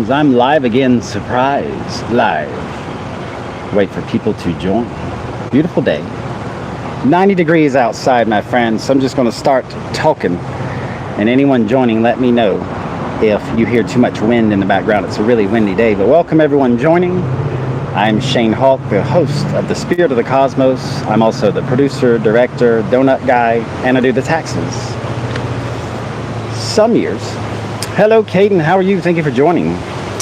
I'm live again, surprise, live. Wait for people to join. Beautiful day. 90 degrees outside, my friends. So I'm just going to start talking. And anyone joining, let me know if you hear too much wind in the background. It's a really windy day. But welcome everyone joining. I'm Shane Hawk, the host of The Spirit of the Cosmos. I'm also the producer, director, donut guy, and I do the taxes. Some years. Hello, Caden. How are you? Thank you for joining.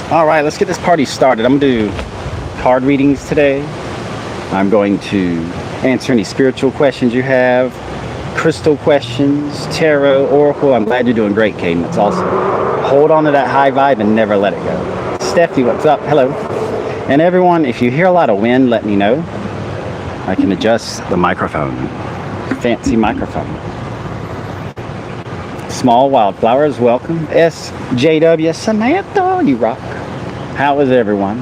All right, let's get this party started. I'm going to do card readings today. I'm going to answer any spiritual questions you have, crystal questions, tarot, oracle. I'm glad you're doing great, Caden. That's awesome. Hold on to that high vibe and never let it go. Stephanie, what's up? Hello. And everyone, if you hear a lot of wind, let me know. I can adjust the microphone. Fancy microphone. Small Wildflowers, welcome. SJW, Samantha, you rock. How is everyone?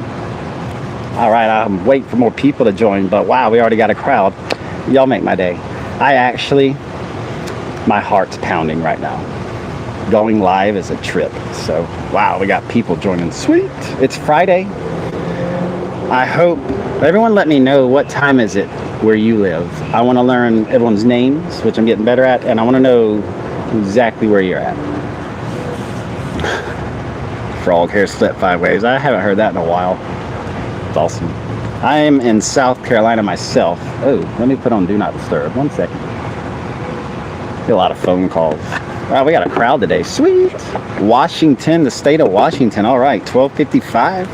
All right, I'm waiting for more people to join, but wow, we already got a crowd. Y'all make my day. My heart's pounding right now. Going live is a trip. So, wow, we got people joining. Sweet. It's Friday. I hope everyone let me know what time is it where you live. I want to learn everyone's names, which I'm getting better at, and I want to know exactly where you're at. Frog hair split 5 ways. I haven't heard that in a while. It's awesome. I am in South Carolina myself. Oh, let me put on Do Not Disturb. 1 second. Get a lot of phone calls. Wow, we got a crowd today. Sweet. Washington, the state of Washington. All right, 12:55.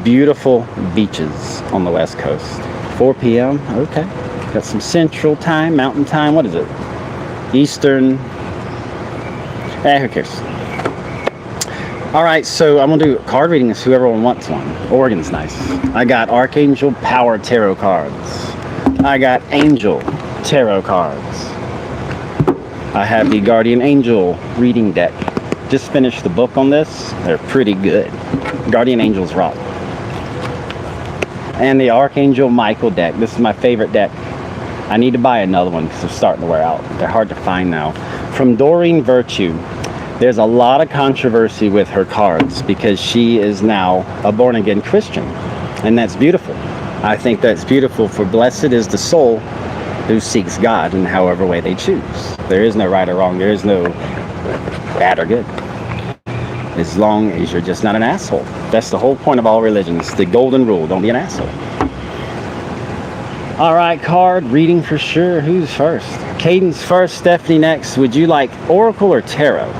Beautiful beaches on the West Coast. 4 p.m. Okay. Got some Central Time, Mountain Time. What is it? Eastern. Who cares? All right, so I'm gonna do card readings. Whoever wants one. Oregon's nice. I got Archangel Power Tarot cards. I got Angel Tarot cards. I have the Guardian Angel reading deck. Just finished the book on this. They're pretty good. Guardian Angels rock. And the Archangel Michael deck. This is my favorite deck. I need to buy another one because they're starting to wear out. They're hard to find now. From Doreen Virtue. There's a lot of controversy with her cards because she is now a born-again Christian. And that's beautiful. I think that's beautiful, for blessed is the soul who seeks God in however way they choose. There is no right or wrong. There is no bad or good. As long as you're just not an asshole. That's the whole point of all religions. The golden rule, don't be an asshole. All right, card reading for sure. Who's first? Caden's first, Stephanie next. Would you like oracle or tarot?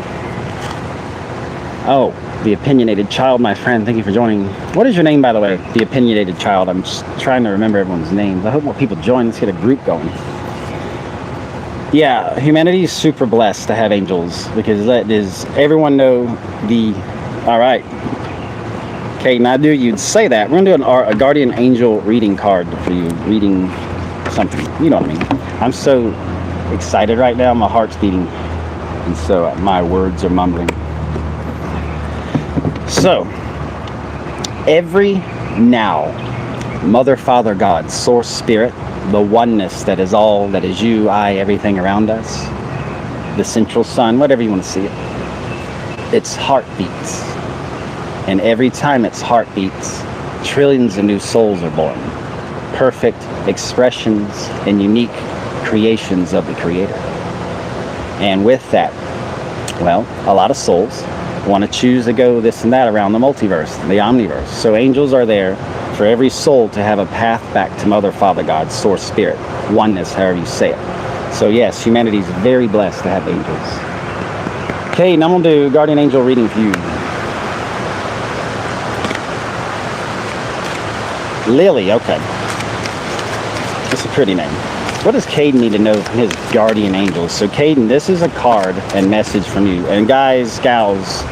Oh, the opinionated child, my friend. Thank you for joining. What is your name, by the way? The opinionated child. I'm just trying to remember everyone's names. I hope more people join. Let's get a group going. Yeah, humanity is super blessed to have angels because that is, everyone know the, all right. Caden, I knew you'd say that. We're going to do a Guardian Angel reading card for you. Reading something. You know what I mean. I'm so excited right now. My heart's beating. And so my words are mumbling. So, every now, Mother, Father, God, Source, Spirit, the oneness that is all, that is you, I, everything around us, the central sun, whatever you want to see it, its heart beats. And every time its heart beats, trillions of new souls are born. Perfect expressions and unique creations of the Creator. And with that, well, a lot of souls want to choose to go this and that around the multiverse, the omniverse. So angels are there for every soul to have a path back to Mother, Father, God, Source, Spirit, oneness, however you say it. So yes, humanity is very blessed to have angels. Okay, now I'm going to do Guardian Angel reading for you. Lily, okay. That's a pretty name. What does Caden need to know from his guardian angels? So Caden, this is a card and message from you. And guys, gals,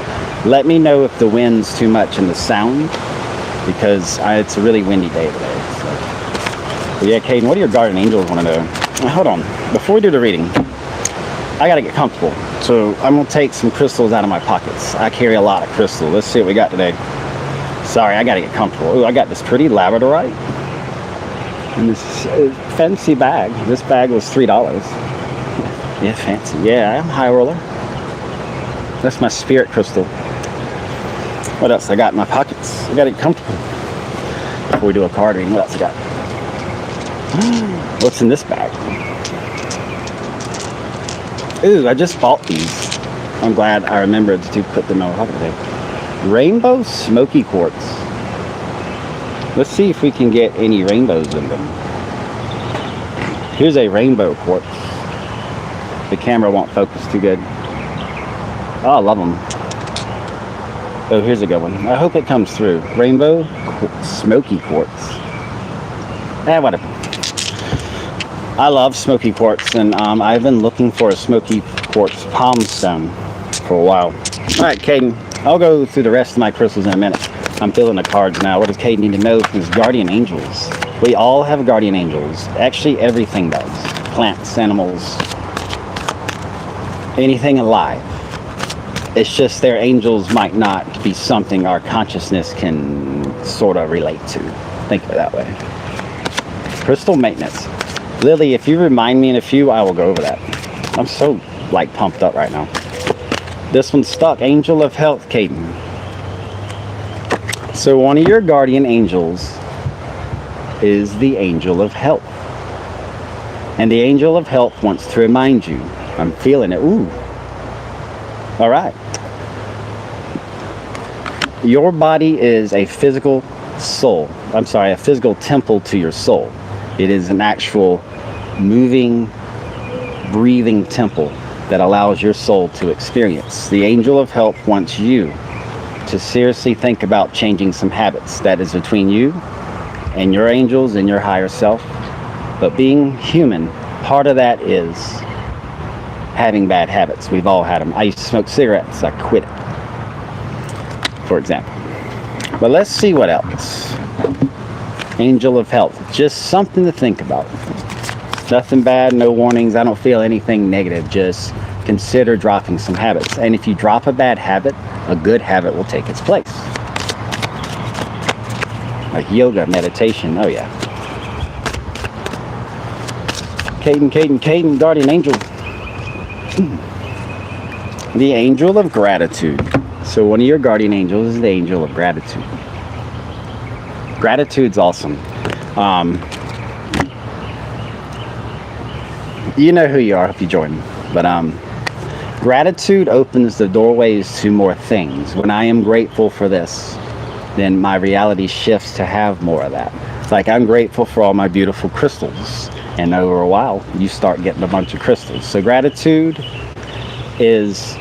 let me know if the wind's too much in the sound, because it's a really windy day today. So. But yeah, Caden, what do your guardian angels want to know? Hold on. Before we do the reading, I got to get comfortable. So I'm going to take some crystals out of my pockets. I carry a lot of crystal. Let's see what we got today. Sorry, I got to get comfortable. Ooh, I got this pretty Labradorite. And this fancy bag. This bag was $3. Yeah, fancy. Yeah, I'm a high roller. That's my spirit crystal. What else I got in my pockets? I got it comfortable. Before we do a card reading, what else I got? What's in this bag? Ooh, I just bought these. I'm glad I remembered to put them in my pocket today. Rainbow smoky quartz. Let's see if we can get any rainbows in them. Here's a rainbow quartz. The camera won't focus too good. Oh, I love them. Oh, here's a good one. I hope it comes through. Rainbow smoky quartz. Whatever. I love smoky quartz, and I've been looking for a smoky quartz palm stone for a while. All right, Caden, I'll go through the rest of my crystals in a minute. I'm filling the cards now. What does Caden need to know from his guardian angels? We all have guardian angels. Actually, everything does. Plants, animals, anything alive. It's just their angels might not be something our consciousness can sort of relate to. Think of it that way. Crystal maintenance. Lily, if you remind me in a few, I will go over that. I'm so, like, pumped up right now. This one's stuck. Angel of Health, Caden. So one of your guardian angels is the Angel of Health. And the Angel of Health wants to remind you. I'm feeling it. Ooh. All right. Your body is a physical soul. I'm sorry, a physical temple to your soul. It is an actual moving, breathing temple that allows your soul to experience. The Angel of Health wants you to seriously think about changing some habits. That is between you and your angels and your higher self. But being human, part of that is having bad habits. We've all had them. I used to smoke cigarettes. I quit it, for example. But let's see what else. Angel of Health. Just something to think about. Nothing bad, no warnings. I don't feel anything negative. Just consider dropping some habits. And if you drop a bad habit, a good habit will take its place. Like yoga, meditation. Oh, yeah. Caden, guardian angel. The Angel of Gratitude. So one of your guardian angels is the Angel of Gratitude. Gratitude's awesome. You know who you are if you join me. But gratitude opens the doorways to more things. When I am grateful for this, then my reality shifts to have more of that. It's like I'm grateful for all my beautiful crystals. And over a while, you start getting a bunch of crystals. So gratitude is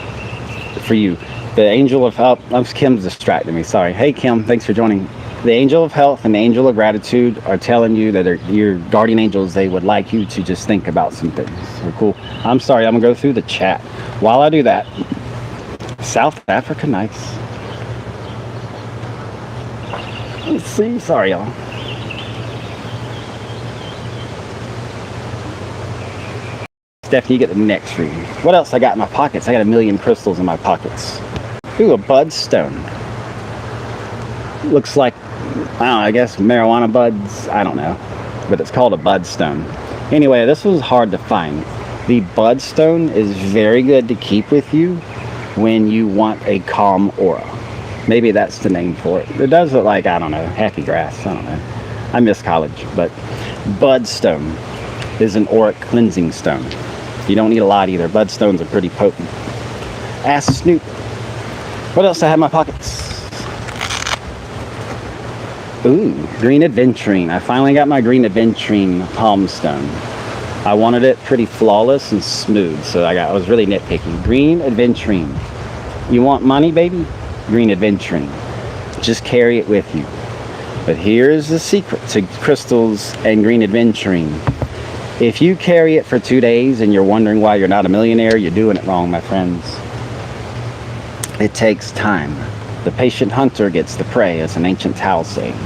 for you. The Angel of Health, Kim's distracting me, sorry. Hey Kim, thanks for joining. The Angel of Health and the Angel of Gratitude are telling you that your guardian angels, they would like you to just think about some things. They're cool. I'm sorry, I'm gonna go through the chat. While I do that, South Africa, nice. Let's see, sorry y'all. Stephanie, you get the next reading. What else I got in my pockets? I got a million crystals in my pockets. Ooh, a budstone. Looks like, I don't know, I guess marijuana buds. I don't know. But it's called a budstone. Anyway, this was hard to find. The budstone is very good to keep with you when you want a calm aura. Maybe that's the name for it. It does look like, I don't know, happy grass. I don't know. I miss college. But budstone is an auric cleansing stone. You don't need a lot either. Budstones are pretty potent. Ask Snoop. What else do I have in my pockets? Ooh, green aventurine. I finally got my green aventurine palm stone. I wanted it pretty flawless and smooth, so I was really nitpicky. Green aventurine. You want money, baby? Green aventurine. Just carry it with you. But here's the secret to crystals and green aventurine. If you carry it for 2 days and you're wondering why you're not a millionaire, you're doing it wrong, my friends. It takes time. The patient hunter gets the prey, as an ancient Tao saying.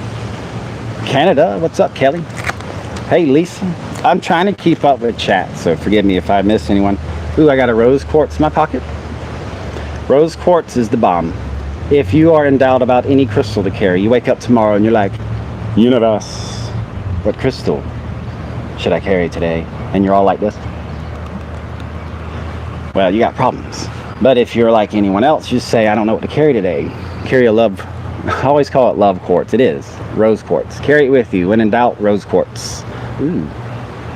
Canada, what's up, Kelly? Hey, Lisa. I'm trying to keep up with chat, so forgive me if I miss anyone. Ooh, I got a rose quartz in my pocket. Rose quartz is the bomb. If you are in doubt about any crystal to carry, you wake up tomorrow and you're like, universe, what crystal should I carry today? And you're all like this. Well, you got problems. But if you're like anyone else, you say, I don't know what to carry today. Carry a love, I always call it love quartz. It is rose quartz. Carry it with you. When in doubt, rose quartz. Ooh.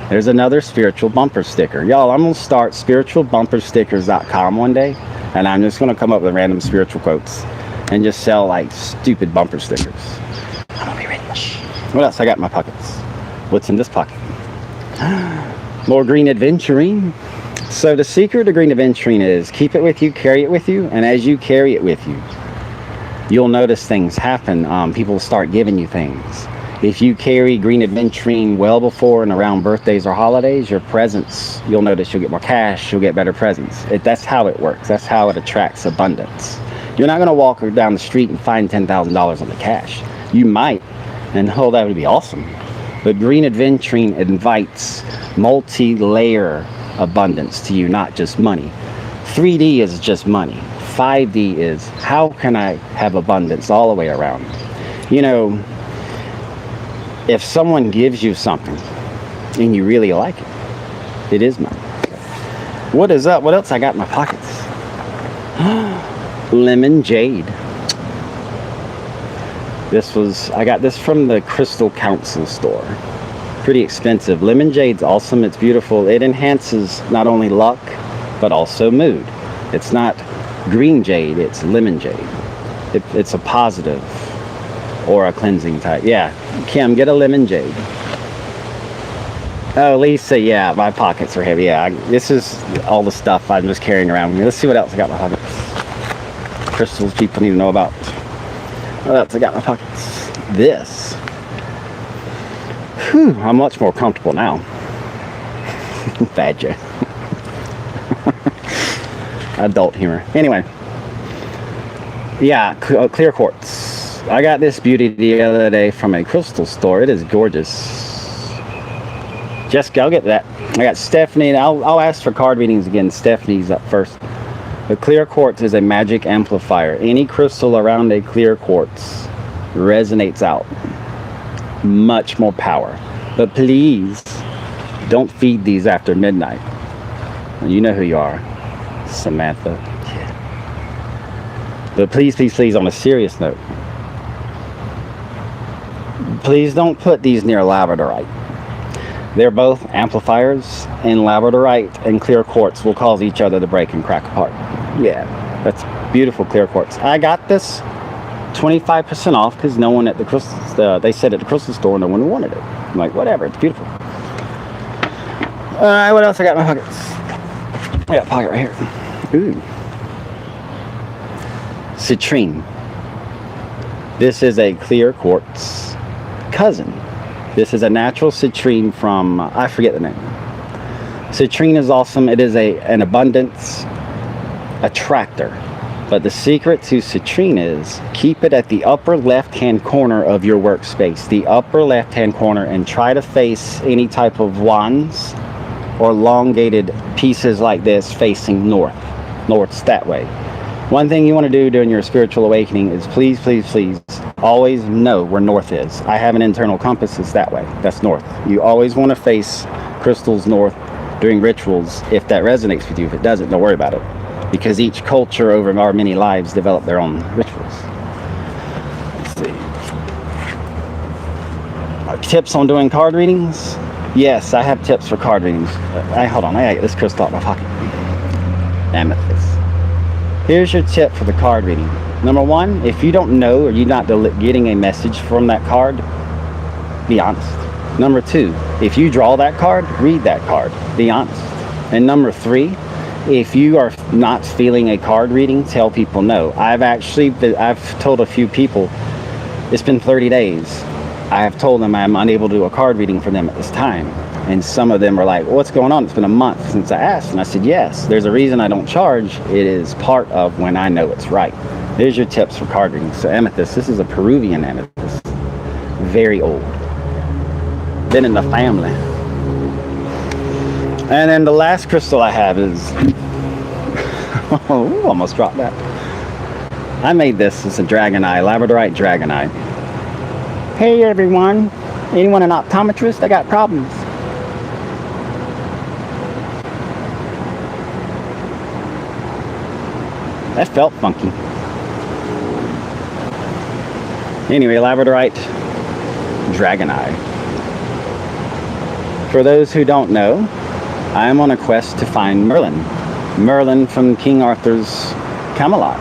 There's another spiritual bumper sticker. Y'all, I'm going to start spiritualbumperstickers.com one day, and I'm just going to come up with random spiritual quotes and just sell like stupid bumper stickers. I'm going to be rich. What else I got in my pockets? What's in this pocket? More green aventurine. So the secret to green aventurine is keep it with you, carry it with you, and as you carry it with you, you'll notice things happen. People start giving you things. If you carry green aventurine well before and around birthdays or holidays, your presents, you'll notice you'll get more cash, you'll get better presents. That's how it works. That's how it attracts abundance. You're not going to walk down the street and find $10,000 on the cash. You might, and oh, that would be awesome. But green aventurine invites multi-layer abundance to you, not just money. 3D is just money. 5D is how can I have abundance all the way around? You know, if someone gives you something and you really like it, it is money. What is up? What else I got in my pockets? Lemon jade. I got this from the Crystal Council store. Pretty expensive. Lemon jade's awesome. It's beautiful. It enhances not only luck, but also mood. It's not green jade, it's lemon jade. It's a positive or a cleansing type. Yeah, Kim, get a lemon jade. Oh, Lisa, yeah, my pockets are heavy. Yeah, this is all the stuff I'm just carrying around with me. Let's see what else I got in my pockets. Crystals people need to know about. What else I got in my pockets? This. Whew, I'm much more comfortable now. Bad joke. Adult humor. Anyway. Yeah, clear quartz. I got this beauty the other day from a crystal store. It is gorgeous. Jessica, I'll get that. I got Stephanie. I'll ask for card readings again. Stephanie's up first. The clear quartz is a magic amplifier. Any crystal around a clear quartz resonates out. Much more power. But please, don't feed these after midnight. You know who you are, Samantha. But please, please, please, on a serious note, please don't put these near labradorite. They're both amplifiers, and labradorite and clear quartz will cause each other to break and crack apart. Yeah, that's beautiful clear quartz. I got this 25% off because no one at the crystal, they said at the crystal store no one wanted it. I'm like, whatever, it's beautiful. Alright, what else I got in my pockets? I got a pocket right here. Ooh. Citrine. This is a clear quartz cousin. This is a natural citrine from, I forget the name. Citrine is awesome. It is an abundance attractor. But the secret to citrine is keep it at the upper left-hand corner of your workspace. The upper left-hand corner, and try to face any type of wands or elongated pieces like this facing north. North's that way. One thing you want to do during your spiritual awakening is please, please, please always know where north is. I have an internal compass, it's that way. That's north. You always want to face crystals north during rituals if that resonates with you. If it doesn't, don't worry about it. Because each culture over our many lives develop their own rituals. Let's see. Tips on doing card readings? Yes, I have tips for card readings. Hold on, I gotta get this crystal out of my pocket. Amethyst. Here's your tip for the card reading. Number one, if you don't know or you're not getting a message from that card, be honest. Number two, if you draw that card, read that card. Be honest. And number three, if you are not feeling a card reading, tell people no. I've told a few people, it's been 30 days. I have told them I'm unable to do a card reading for them at this time. And some of them are like, well, what's going on? It's been a month since I asked. And I said, yes, there's a reason I don't charge. It is part of when I know it's right. There's your tips for card readings. So amethyst, this is a Peruvian amethyst. Very old. Been in the family. And then the last crystal I have is, oh, almost dropped that. I made this. It's a dragon eye, labradorite dragon eye. Hey everyone, anyone an optometrist? I got problems. That felt funky. Anyway, Labradorite, Dragon Eye. For those who don't know, I am on a quest to find Merlin. Merlin from King Arthur's Camelot.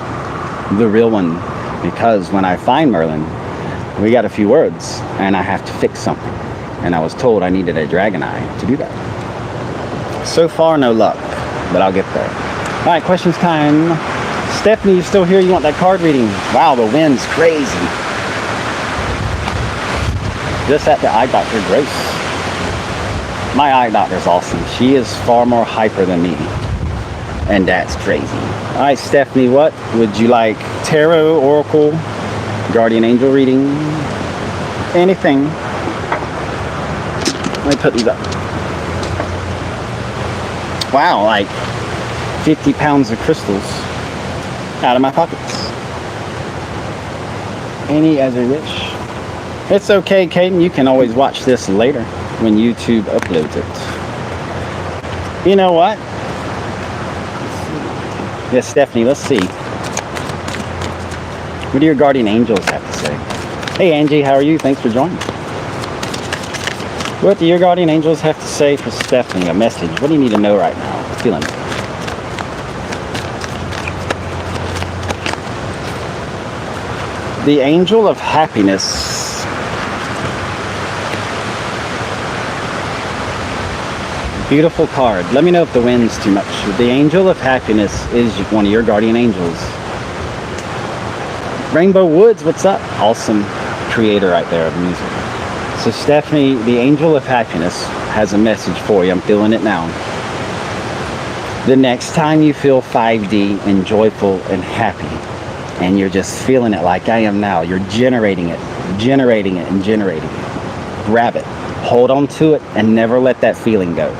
The real one. Because when I find Merlin, we got a few words, and I have to fix something. And I was told I needed a dragon eye to do that. So far, no luck, but I'll get there. All right, questions time. Stephanie, you still here? You want that card reading? Wow, the wind's crazy. Just at the eye doctor, Grace. My eye doctor's awesome. She is far more hyper than me. And that's crazy. All right, Stephanie, what would you like? Tarot, Oracle, Guardian Angel reading? Anything. Let me put these up. Wow, like 50 pounds of crystals out of my pockets. Any as I wish. It's okay, Caden. You can always watch this later when YouTube uploads it. You know what? Yes, Stephanie, let's see. What do your guardian angels have to say? Hey, Angie, how are you? Thanks for joining. What do your guardian angels have to say for Stephanie? A message. What do you need to know right now? Feeling it. The angel of happiness. Beautiful card. Let me know if the wind's too much. The angel of happiness is one of your guardian angels. Rainbow Woods, what's up? Awesome creator right there of music. So Stephanie, the angel of happiness has a message for you. I'm feeling it now. The next time you feel 5D and joyful and happy, and you're just feeling it like I am now, you're generating it, and generating it. Grab it, hold on to it, and never let that feeling go.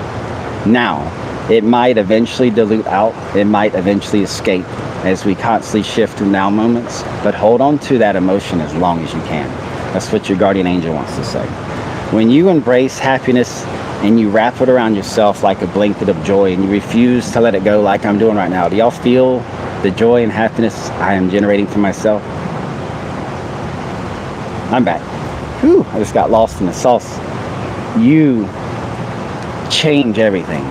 Now, it might eventually dilute out, it might eventually escape as we constantly shift through now moments, but hold on to that emotion as long as you can. That's what your guardian angel wants to say. When you embrace happiness and you wrap it around yourself like a blanket of joy and you refuse to let it go like I'm doing right now, do y'all feel the joy and happiness I am generating for myself? I'm back. Whew, I just got lost in the sauce. You change everything.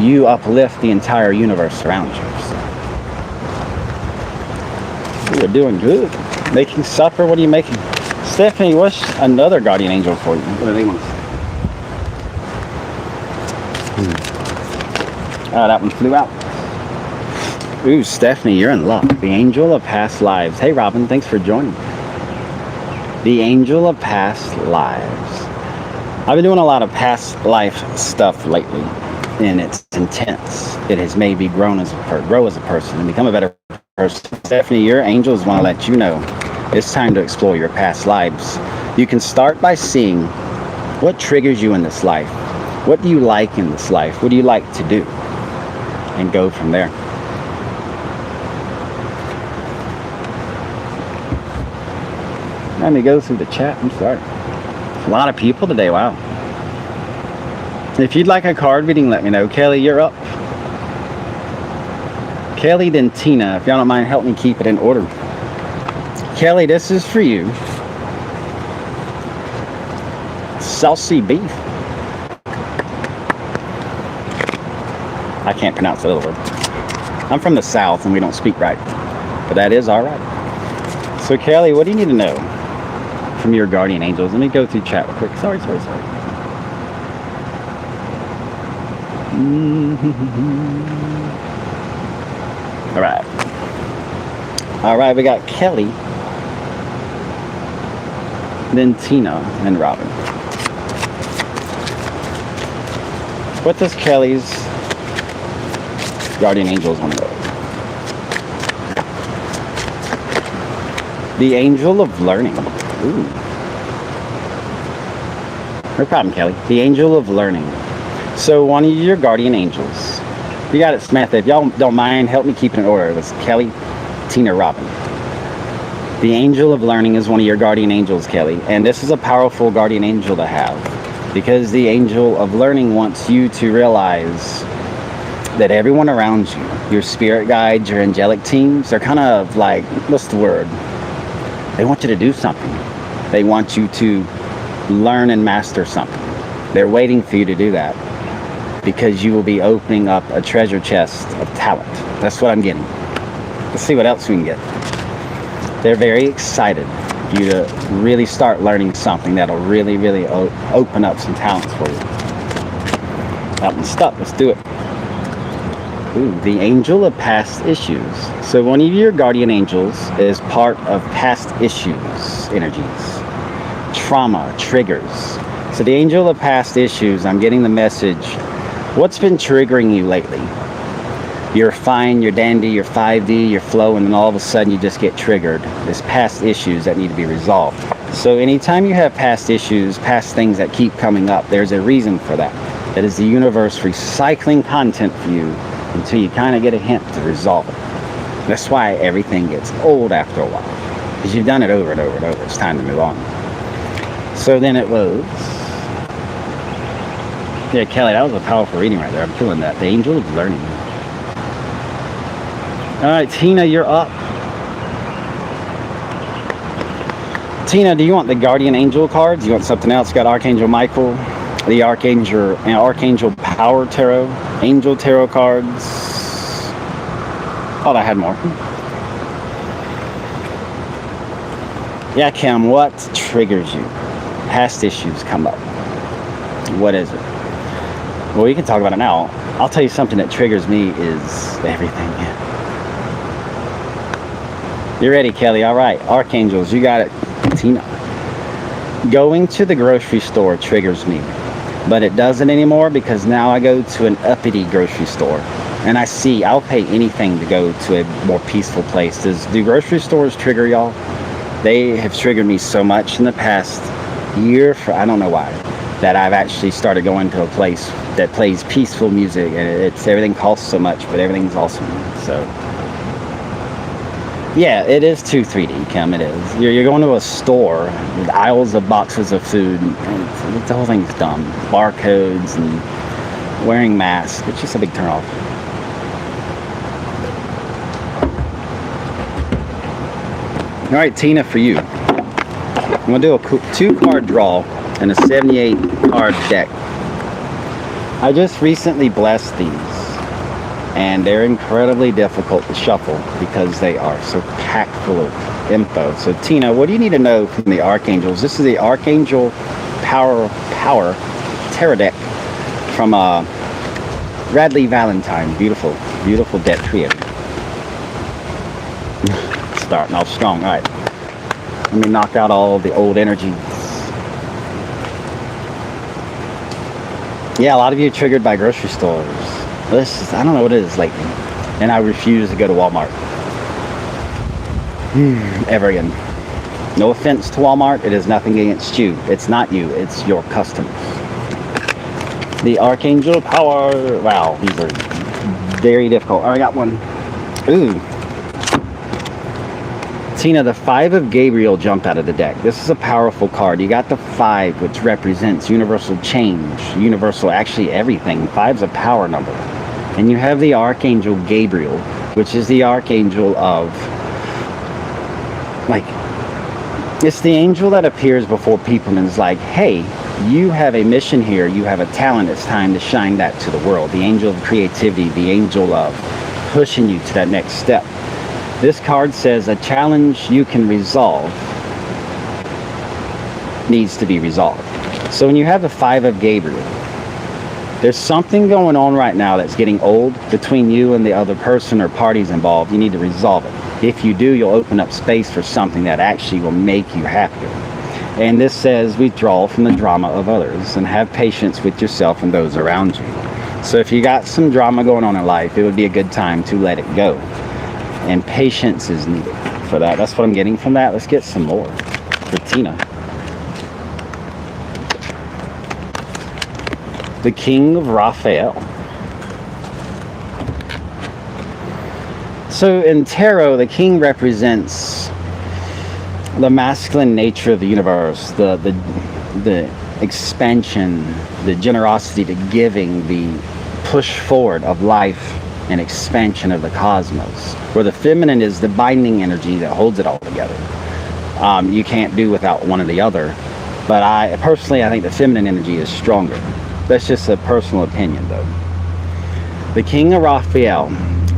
You uplift the entire universe around you. You're doing good. Making supper, what are you making? Stephanie, what's another guardian angel for you? What do they want to say? Oh, that one flew out. Ooh, Stephanie, you're in luck. The angel of past lives. Hey, Robin, thanks for joining. The angel of past lives. I've been doing a lot of past life stuff lately, and it's intense. It has made me grow as a person and become a better person. Stephanie, your angels want to let you know it's time to explore your past lives. You can start by seeing what triggers you in this life. What do you like in this life? What do you like to do? And go from there. Let me go through the chat. I'm sorry. A lot of people today. Wow. If you'd like a card reading, let me know. Kelly, you're up. Kelly, then Tina. If y'all don't mind, help me keep it in order. Kelly, this is for you. Saucy beef. I can't pronounce the other word. I'm from the South and we don't speak right, but that is all right. So Kelly, what do you need to know from your guardian angels? Let me go through chat real quick. Sorry. All right, we got Kelly, then Tina and Robin. What does Kelly's guardian angels want to know? The angel of learning. Ooh. No problem, Kelly. The angel of learning. So one of your guardian angels. You got it, Samantha. If y'all don't mind, help me keep it in order. It was Kelly, Tina, Robin. The angel of learning is one of your guardian angels, Kelly. And this is a powerful guardian angel to have. Because the angel of learning wants you to realize that everyone around you, your spirit guides, your angelic teams, they're kind of like, what's the word? They want you to do something. They want you to learn and master something. They're waiting for you to do that because you will be opening up a treasure chest of talent. That's what I'm getting. Let's see what else we can get. They're very excited for you to really start learning something that'll really, really open up some talents for you. That one's stuck. Let's do it. Ooh, the angel of past issues. So one of your guardian angels is part of past issues energies, trauma, triggers. So the angel of past issues, I'm getting the message, what's been triggering you lately? You're fine, you're dandy, you're 5D, you're flowing, and all of a sudden you just get triggered. There's past issues that need to be resolved. So anytime you have past issues, past things that keep coming up, there's a reason for that. That is the universe recycling content for you until you kind of get a hint to resolve it. That's why everything gets old after a while, because you've done it over and over and over. It's time to move on. So then it was, yeah, Kelly, that was a powerful reading right there. I'm feeling that. The angel of learning. All right, Tina, you're up. Tina, do you want the guardian angel cards? Do you want something else? You got Archangel Michael, the Archangel Power Tarot, Angel Tarot cards. Thought I had more. Yeah, Kim, what triggers you? Past issues come up. What is it? Well, we can talk about it now. I'll tell you something that triggers me is everything. You ready, Kelly? All right, Archangels, you got it. Tina. Going to the grocery store triggers me. But it doesn't anymore because now I go to an uppity grocery store and I'll pay anything to go to a more peaceful place. Do grocery stores trigger y'all? They have triggered me so much in the past year, I don't know why, that I've actually started going to a place that plays peaceful music, and everything costs so much, but everything's awesome. So yeah, it is too 3D, Kim, it is. You're going to a store with aisles of boxes of food, and the whole thing's dumb. Barcodes and wearing masks. It's just a big turnoff. All right, Tina, for you. I'm going to do a 2-card draw and a 78-card deck. I just recently blessed these, and they're incredibly difficult to shuffle because they are so packed full of info. So Tina, what do you need to know from the Archangels? This is the Archangel Power Tarot deck from Radley Valentine. Beautiful deck creator. Starting off strong. All right, let me knock out all the old energies. Yeah, a lot of you are triggered by grocery stores. I don't know what it is lately, and I refuse to go to Walmart ever again. No offense to Walmart, it is nothing against you. It's not you, it's your customers. The Archangel Power. Wow, these are very difficult. I got one. Ooh. Tina, the 5 of Gabriel jumped out of the deck. This is a powerful card. You got the 5, which represents universal change, universal, actually everything. 5's a power number. And you have the Archangel Gabriel, which is the Archangel of, it's the angel that appears before people and is like, hey, you have a mission here, you have a talent, it's time to shine that to the world. The angel of creativity, the angel of pushing you to that next step. This card says a challenge you can resolve needs to be resolved. So when you have the 5 of Gabriel, there's something going on right now that's getting old between you and the other person or parties involved. You need to resolve it. If you do, you'll open up space for something that actually will make you happier. And this says withdraw from the drama of others and have patience with yourself and those around you. So if you got some drama going on in life, it would be a good time to let it go. And patience is needed for that. That's what I'm getting from that. Let's get some more for Tina. The King of Raphael. So in tarot, the king represents the masculine nature of the universe, the expansion, the generosity, the giving, the push forward of life and expansion of the cosmos, where the feminine is the binding energy that holds it all together. You can't do without one or the other. But I think the feminine energy is stronger. That's just a personal opinion, though. The King of Raphael.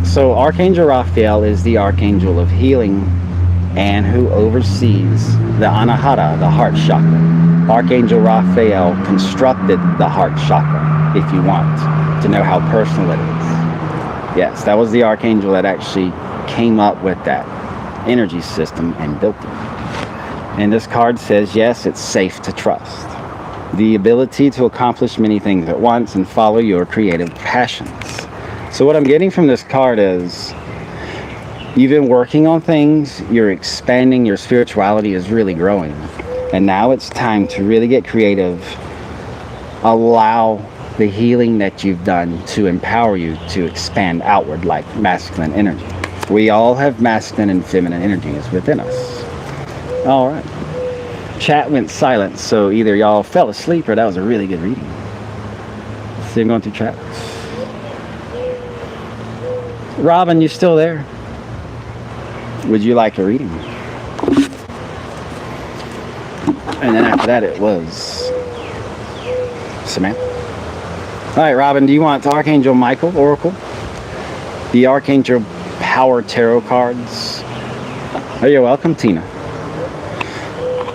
So Archangel Raphael is the Archangel of healing and who oversees the Anahata, the heart chakra. Archangel Raphael constructed the heart chakra, if you want to know how personal it is. Yes, that was the Archangel that actually came up with that energy system and built it. And this card says, yes, it's safe to trust. The ability to accomplish many things at once and follow your creative passions. So what I'm getting from this card is you've been working on things, you're expanding, your spirituality is really growing. And now it's time to really get creative. Allow the healing that you've done to empower you to expand outward like masculine energy. We all have masculine and feminine energies within us. All right. Chat went silent, so either y'all fell asleep or that was a really good reading. Still going through chat. Robin, you still there? Would you like a reading? And then after that it was Samantha. All right, Robin, do you want the Archangel Michael Oracle? The Archangel Power Tarot cards? Oh, you're welcome, Tina.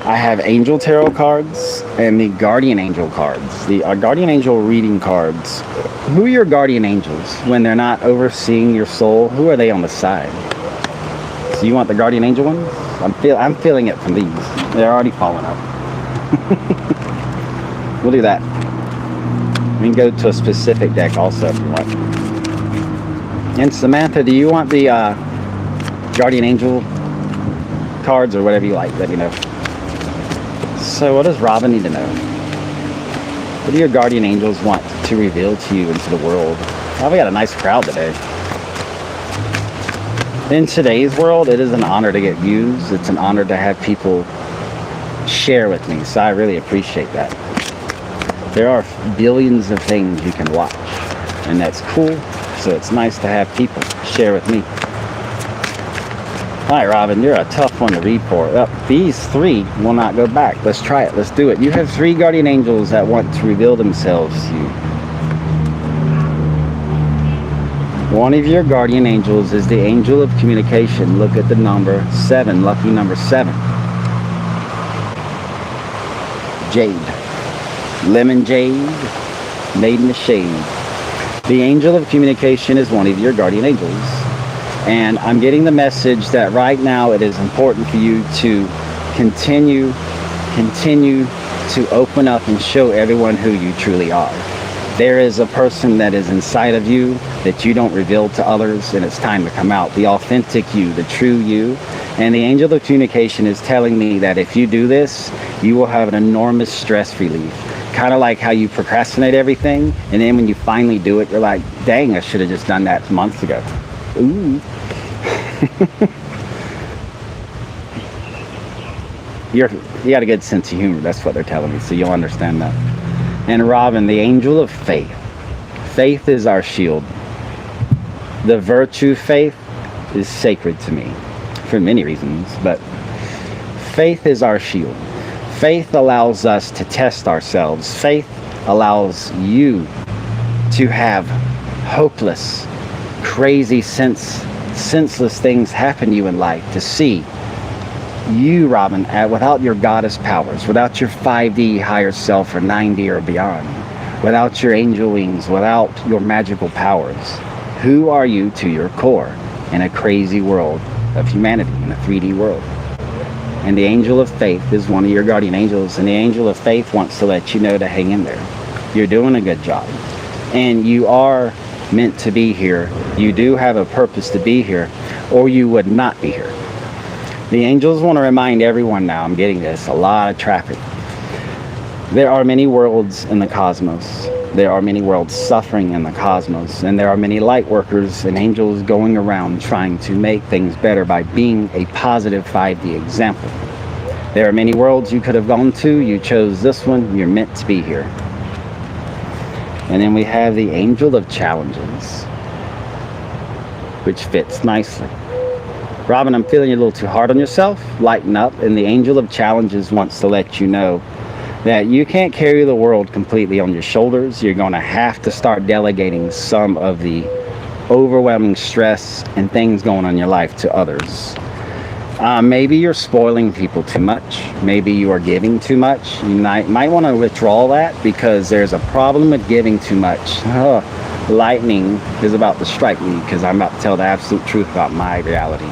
I have Angel Tarot cards and the Guardian Angel cards. The Guardian Angel reading cards. Who are your Guardian Angels when they're not overseeing your soul? Who are they on the side? So you want the Guardian Angel ones? I'm feeling it from these. They're already falling up. We'll do that. We can go to a specific deck also if you want. And Samantha, do you want the Guardian Angel cards or whatever you like? Let me know. So what does Robin need to know? What do your guardian angels want to reveal to you into the world? Oh, we got a nice crowd today. In today's world, it is an honor to get views. It's an honor to have people share with me. So I really appreciate that. There are billions of things you can watch, and that's cool. So it's nice to have people share with me. All right, Robin, you're a tough one to read for. These three will not go back. Let's try it. Let's do it. You have three guardian angels that want to reveal themselves to you. One of your guardian angels is the angel of communication. Look at the number 7, lucky number 7. Jade. Lemon jade, made in the shade. The angel of communication is one of your guardian angels. And I'm getting the message that right now it is important for you to continue to open up and show everyone who you truly are. There is a person that is inside of you that you don't reveal to others, and it's time to come out. The authentic you, the true you. And the angel of communication is telling me that if you do this, you will have an enormous stress relief. Kind of like how you procrastinate everything, and then when you finally do it, you're like, dang, I should have just done that months ago. Ooh. You got a good sense of humor, that's what they're telling me, so you'll understand that. And Robin, the angel of faith. Faith is our shield. The virtue faith is sacred to me for many reasons, but faith is our shield. Faith allows us to test ourselves. Faith allows you to have hopeless, crazy, senseless things happen to you in life, to see you, Robin, without your goddess powers, without your 5D higher self or 9D or beyond, without your angel wings, without your magical powers. Who are you to your core in a crazy world of humanity, in a 3D world? And the angel of faith is one of your guardian angels, and the angel of faith wants to let you know to hang in there. You're doing a good job, and you are meant to be here. You do have a purpose to be here, or you would not be here. The angels want to remind everyone now, I'm getting this, a lot of traffic. There are many worlds in the cosmos. There are many worlds suffering in the cosmos, and there are many light workers and angels going around trying to make things better by being a positive 5D example. There are many worlds you could have gone to. You chose this one. You're meant to be here. And then we have the angel of challenges, which fits nicely. Robin, I'm feeling you a little too hard on yourself. Lighten up. And the Angel of Challenges wants to let you know that you can't carry the world completely on your shoulders. You're going to have to start delegating some of the overwhelming stress and things going on in your life to others. Maybe you're spoiling people too much. Maybe you are giving too much. You might want to withdraw that, because there's a problem with giving too much. Lightning is about to strike me, because I'm about to tell the absolute truth about my reality.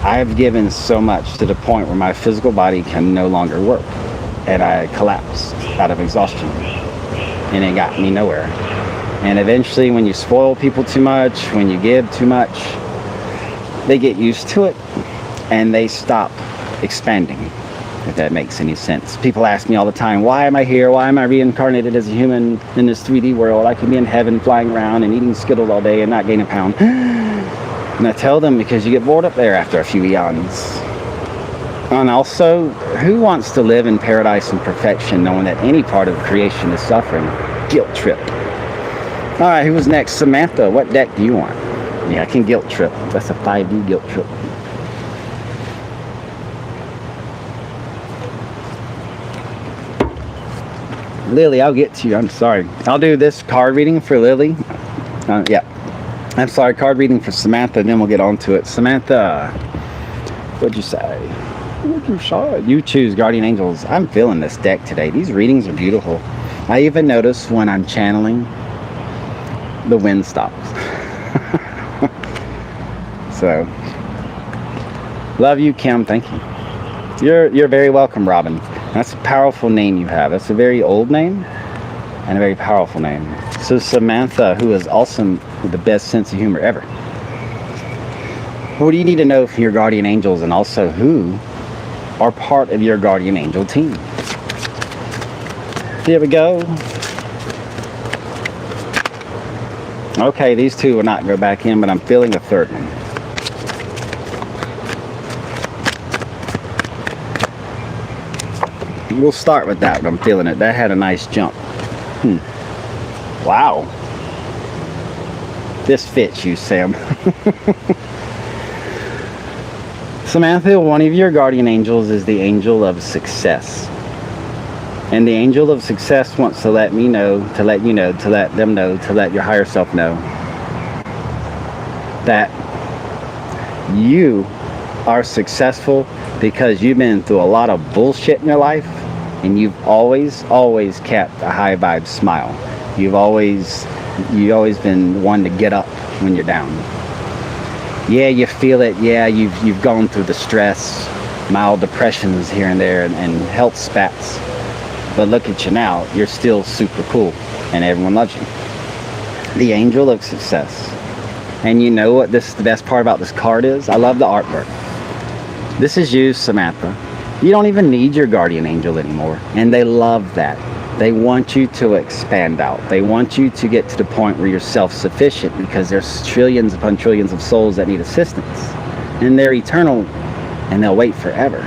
I've given so much to the point where my physical body can no longer work, and I collapsed out of exhaustion, and it got me nowhere. And eventually, when you spoil people too much, when you give too much, they get used to it and they stop expanding, if that makes any sense. People ask me all the time, why am I here? Why am I reincarnated as a human in this 3D world? I could be in heaven flying around and eating Skittles all day and not gain a pound. And I tell them, because you get bored up there after a few eons. And also, who wants to live in paradise and perfection knowing that any part of creation is suffering? Guilt trip. All right, who was next? Samantha, what deck do you want? Yeah, I can guilt trip. That's a 5D guilt trip. Lily, I'll get to you. I'm sorry. I'll do this card reading for Lily. Yeah. I'm sorry, card reading for Samantha, and then we'll get on to it. Samantha, what'd you say? What'd you say? You choose Guardian Angels. I'm feeling this deck today. These readings are beautiful. I even notice when I'm channeling, the wind stops. So, love you, Kim. Thank you. You're very welcome, Robin. That's a powerful name you have. That's a very old name and a very powerful name. So Samantha, who is awesome with the best sense of humor ever. What do you need to know from your guardian angels, and also who are part of your guardian angel team? Here we go. Okay, these two will not go back in, but I'm feeling a third one. We'll start with that, but I'm feeling it. That had a nice jump. Wow. This fits you, Sam. Samantha, one of your guardian angels is the angel of success. And the angel of success wants to let me know, to let you know, to let them know, to let your higher self know that you are successful because you've been through a lot of bullshit in your life, and you've always kept a high vibe smile. You've always been one to get up when you're down. Yeah, you feel it. Yeah, you've gone through the stress, mild depressions here and there, and health spats. But look at you now. You're still super cool, and everyone loves you. The angel of success. And you know what the best part about this card is? I love the artwork. This is you, Samantha. You don't even need your guardian angel anymore. And they love that. They want you to expand out. They want you to get to the point where you're self-sufficient, because there's trillions upon trillions of souls that need assistance. And they're eternal, and they'll wait forever.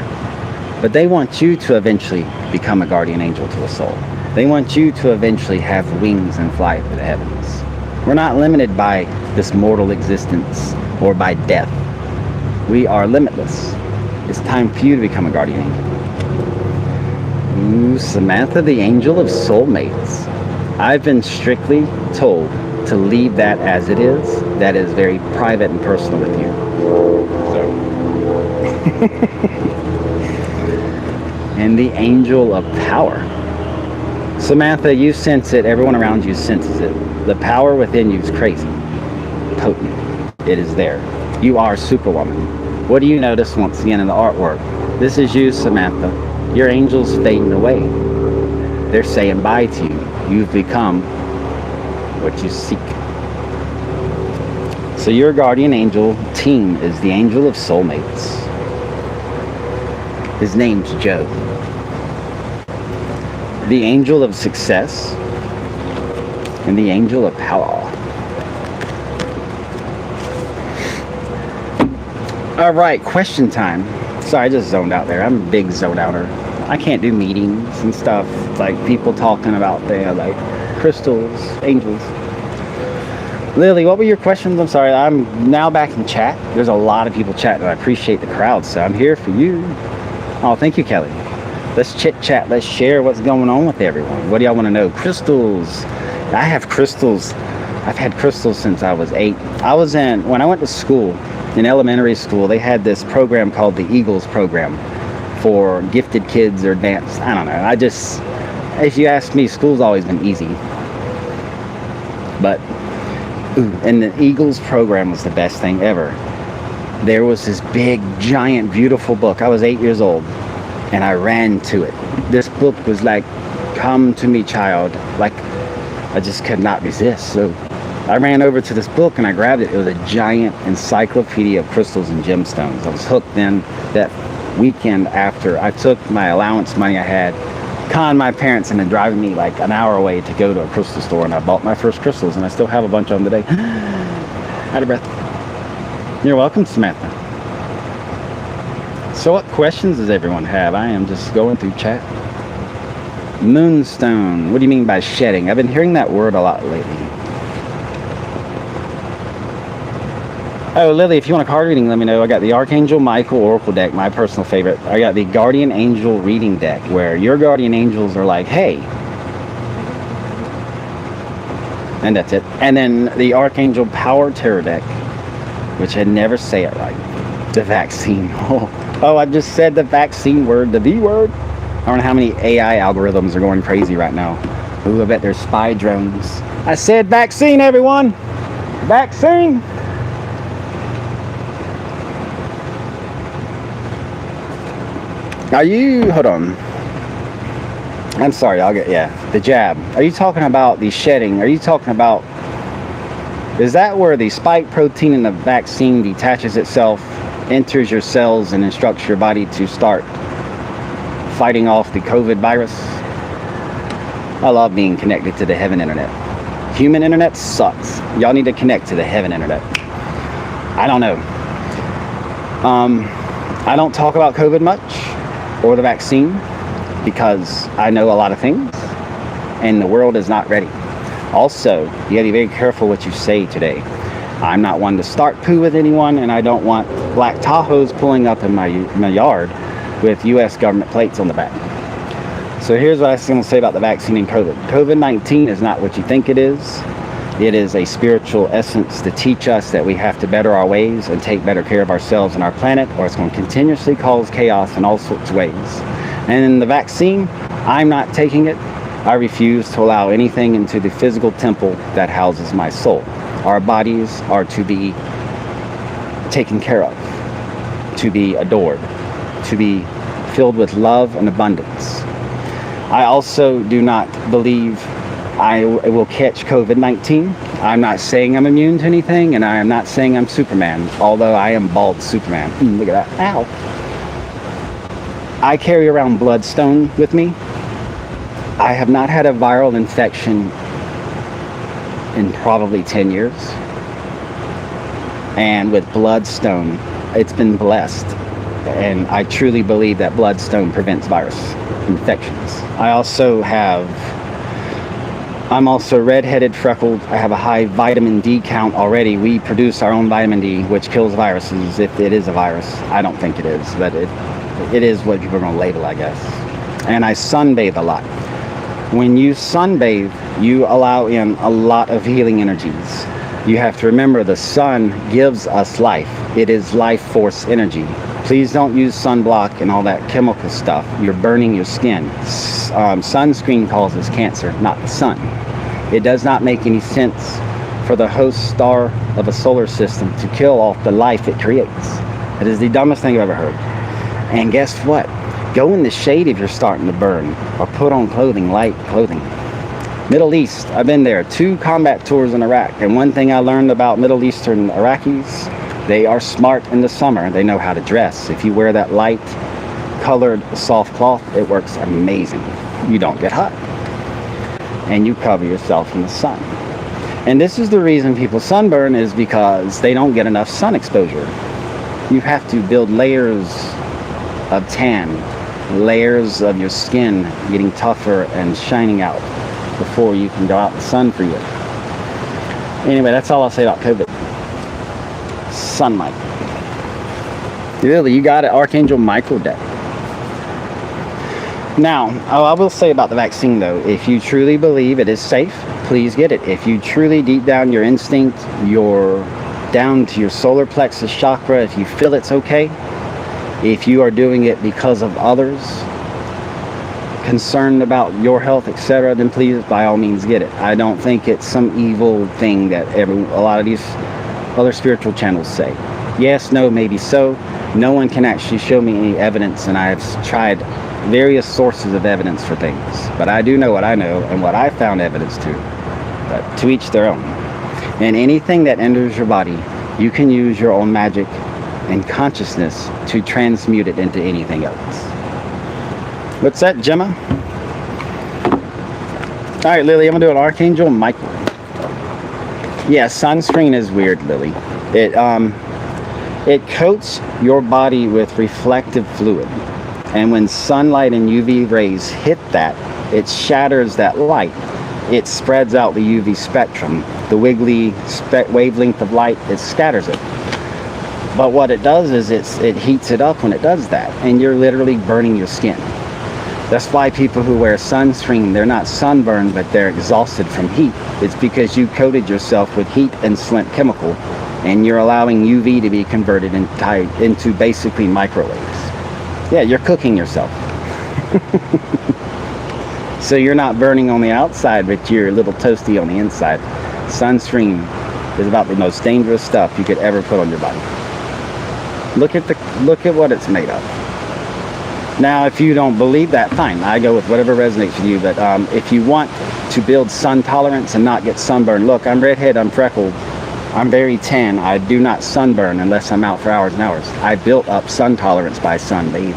But they want you to eventually become a guardian angel to a soul. They want you to eventually have wings and fly through the heavens. We're not limited by this mortal existence or by death. We are limitless. It's time for you to become a guardian angel. Ooh, Samantha, the angel of soulmates. I've been strictly told to leave that as it is. That is very private and personal with you. So. And the angel of power. Samantha, you sense it. Everyone around you senses it. The power within you is crazy. Potent. It is there. You are Superwoman. What do you notice once again in the artwork? This is you, Samantha. Your angel's fading away. They're saying bye to you. You've become what you seek. So your guardian angel team is the angel of soulmates. His name's Joe. The angel of success and the angel of power. All right, question time. Sorry, I just zoned out there. I'm a big zoned outer. I can't do meetings and stuff, like people talking about their like crystals, angels. Lily, what were your questions? I'm sorry, I'm now back in chat. There's a lot of people chatting. I appreciate the crowd, so I'm here for you. Oh, thank you, Kelly. Let's chit chat. Let's share what's going on with everyone. What do y'all want to know? Crystals. I have crystals. I've had crystals since I was 8. When I went to school, in elementary school, they had this program called the Eagles program for gifted kids or dance. I don't know. If you ask me, school's always been easy. But, and the Eagles program was the best thing ever. There was this big, giant, beautiful book. I was 8 years old, and I ran to it. This book was like, come to me, child. Like, I just could not resist. So I ran over to this book and I grabbed it. It was a giant encyclopedia of crystals and gemstones. I was hooked then that weekend after I took my allowance money I had, conned my parents into driving me like an hour away to go to a crystal store, and I bought my first crystals, and I still have a bunch of them today. Out of breath. You're welcome, Samantha. So what questions does everyone have? I am just going through chat. Moonstone. What do you mean by shedding? I've been hearing that word a lot lately. Oh, Lily, if you want a card reading, let me know. I got the Archangel Michael Oracle deck, my personal favorite. I got the Guardian Angel reading deck, where your guardian angels are like, hey. And that's it. And then the Archangel Power Tarot deck, which I never say it right. The vaccine. Oh, I just said the vaccine word, the V word. I don't know how many AI algorithms are going crazy right now. Ooh, I bet there's spy drones. I said vaccine, everyone. Vaccine. Are you, hold on. I'm sorry, the jab. Are you talking about the shedding? Are you talking about, is that where the spike protein in the vaccine detaches itself, enters your cells, and instructs your body to start fighting off the COVID virus? I love being connected to the heaven internet. Human internet sucks. Y'all need to connect to the heaven internet. I don't know. I don't talk about COVID much, or the vaccine, because I know a lot of things and the world is not ready. Also, you gotta be very careful what you say today. I'm not one to start poo with anyone, and I don't want black Tahoes pulling up in my yard with US government plates on the back. So here's what I was going to say about the vaccine and COVID. COVID-19 is not what you think it is. It is a spiritual essence to teach us that we have to better our ways and take better care of ourselves and our planet, or it's going to continuously cause chaos in all sorts of ways. And in the vaccine, I'm not taking it. I refuse to allow anything into the physical temple that houses my soul. Our bodies are to be taken care of, to be adored, to be filled with love and abundance. I also do not believe I will catch COVID-19. I'm not saying I'm immune to anything, and I am not saying I'm Superman, although I am bald Superman. Look at that. Ow. I carry around bloodstone with me. I have not had a viral infection in probably 10 years. And with bloodstone, it's been blessed. And I truly believe that bloodstone prevents virus infections. I'm also redheaded, freckled. I have a high vitamin D count already. We produce our own vitamin D, which kills viruses if it is a virus. I don't think it is, but it is what people are going to label, I guess. And I sunbathe a lot. When you sunbathe, you allow in a lot of healing energies. You have to remember the sun gives us life. It is life force energy. Please don't use sunblock and all that chemical stuff. You're burning your skin. Sunscreen causes cancer, not the sun. It does not make any sense for the host star of a solar system to kill off the life it creates. It is the dumbest thing I've ever heard. And guess what? Go in the shade if you're starting to burn, or put on clothing, light clothing. Middle East, I've been there, 2 combat tours in Iraq, and one thing I learned about Middle Eastern Iraqis, they are smart in the summer. They know how to dress. If you wear that light colored soft cloth, it works amazing. You don't get hot. And you cover yourself in the sun. And this is the reason people sunburn, is because they don't get enough sun exposure. You have to build layers of tan, layers of your skin getting tougher and shining out before you can go out in the sun for you. Anyway, that's all I'll say about COVID. Sunlight. Really, you got it. Archangel Michael deck. Now, I will say about the vaccine though, if you truly believe it is safe, please get it. If you truly, deep down, your instinct, your down to your solar plexus chakra, if you feel it's okay, if you are doing it because of others, concerned about your health, etc., then please, by all means, get it. I don't think it's some evil thing that a lot of these other spiritual channels say. Yes, no, maybe so. No one can actually show me any evidence, and I've tried various sources of evidence for things. But I do know what I know and what I found evidence to. But to each their own. And anything that enters your body, you can use your own magic and consciousness to transmute it into anything else. What's that, Gemma? Alright, Lily, I'm going to do an Archangel Michael. Yeah, sunscreen is weird, Lily. It coats your body with reflective fluid. And when sunlight and UV rays hit that, it shatters that light. It spreads out the UV spectrum. The wiggly wavelength of light, it scatters it. But what it does is it heats it up when it does that. And you're literally burning your skin. That's why people who wear sunscreen, they're not sunburned, but they're exhausted from heat. It's because you coated yourself with heat and slint chemical, and you're allowing UV to be converted into basically microwaves. Yeah, you're cooking yourself. So you're not burning on the outside, but you're a little toasty on the inside. Sunscreen is about the most dangerous stuff you could ever put on your body. Look at what it's made of. Now, if you don't believe that, fine. I go with whatever resonates with you. But if you want to build sun tolerance and not get sunburned, look, I'm redhead, I'm freckled, I'm very tan. I do not sunburn unless I'm out for hours and hours. I built up sun tolerance by sunbathing.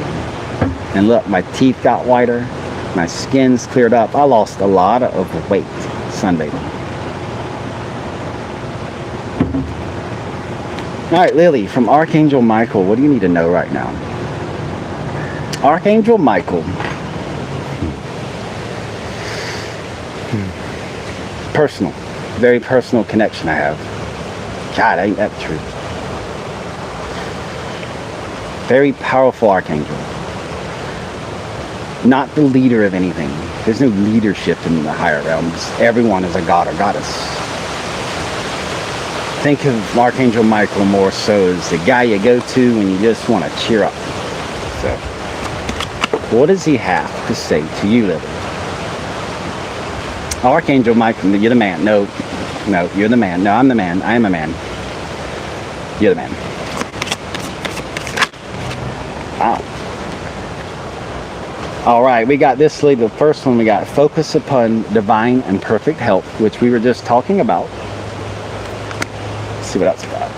And look, my teeth got whiter, my skin's cleared up. I lost a lot of weight sunbathing. All right, Lily, from Archangel Michael, what do you need to know right now? Archangel Michael. Personal. Very personal connection I have. God, ain't that true? Very powerful archangel. Not the leader of anything. There's no leadership in the higher realms. Everyone is a god or goddess. Think of Archangel Michael more so as the guy you go to when you just want to cheer up. So, what does he have to say to you, Lily? Archangel Michael, you're the man. No, you're the man. No, I'm the man. I am a man. You're the man. Wow. All right, we got this, Lily. The first one we got, focus upon divine and perfect health, which we were just talking about. Let's see what else we got.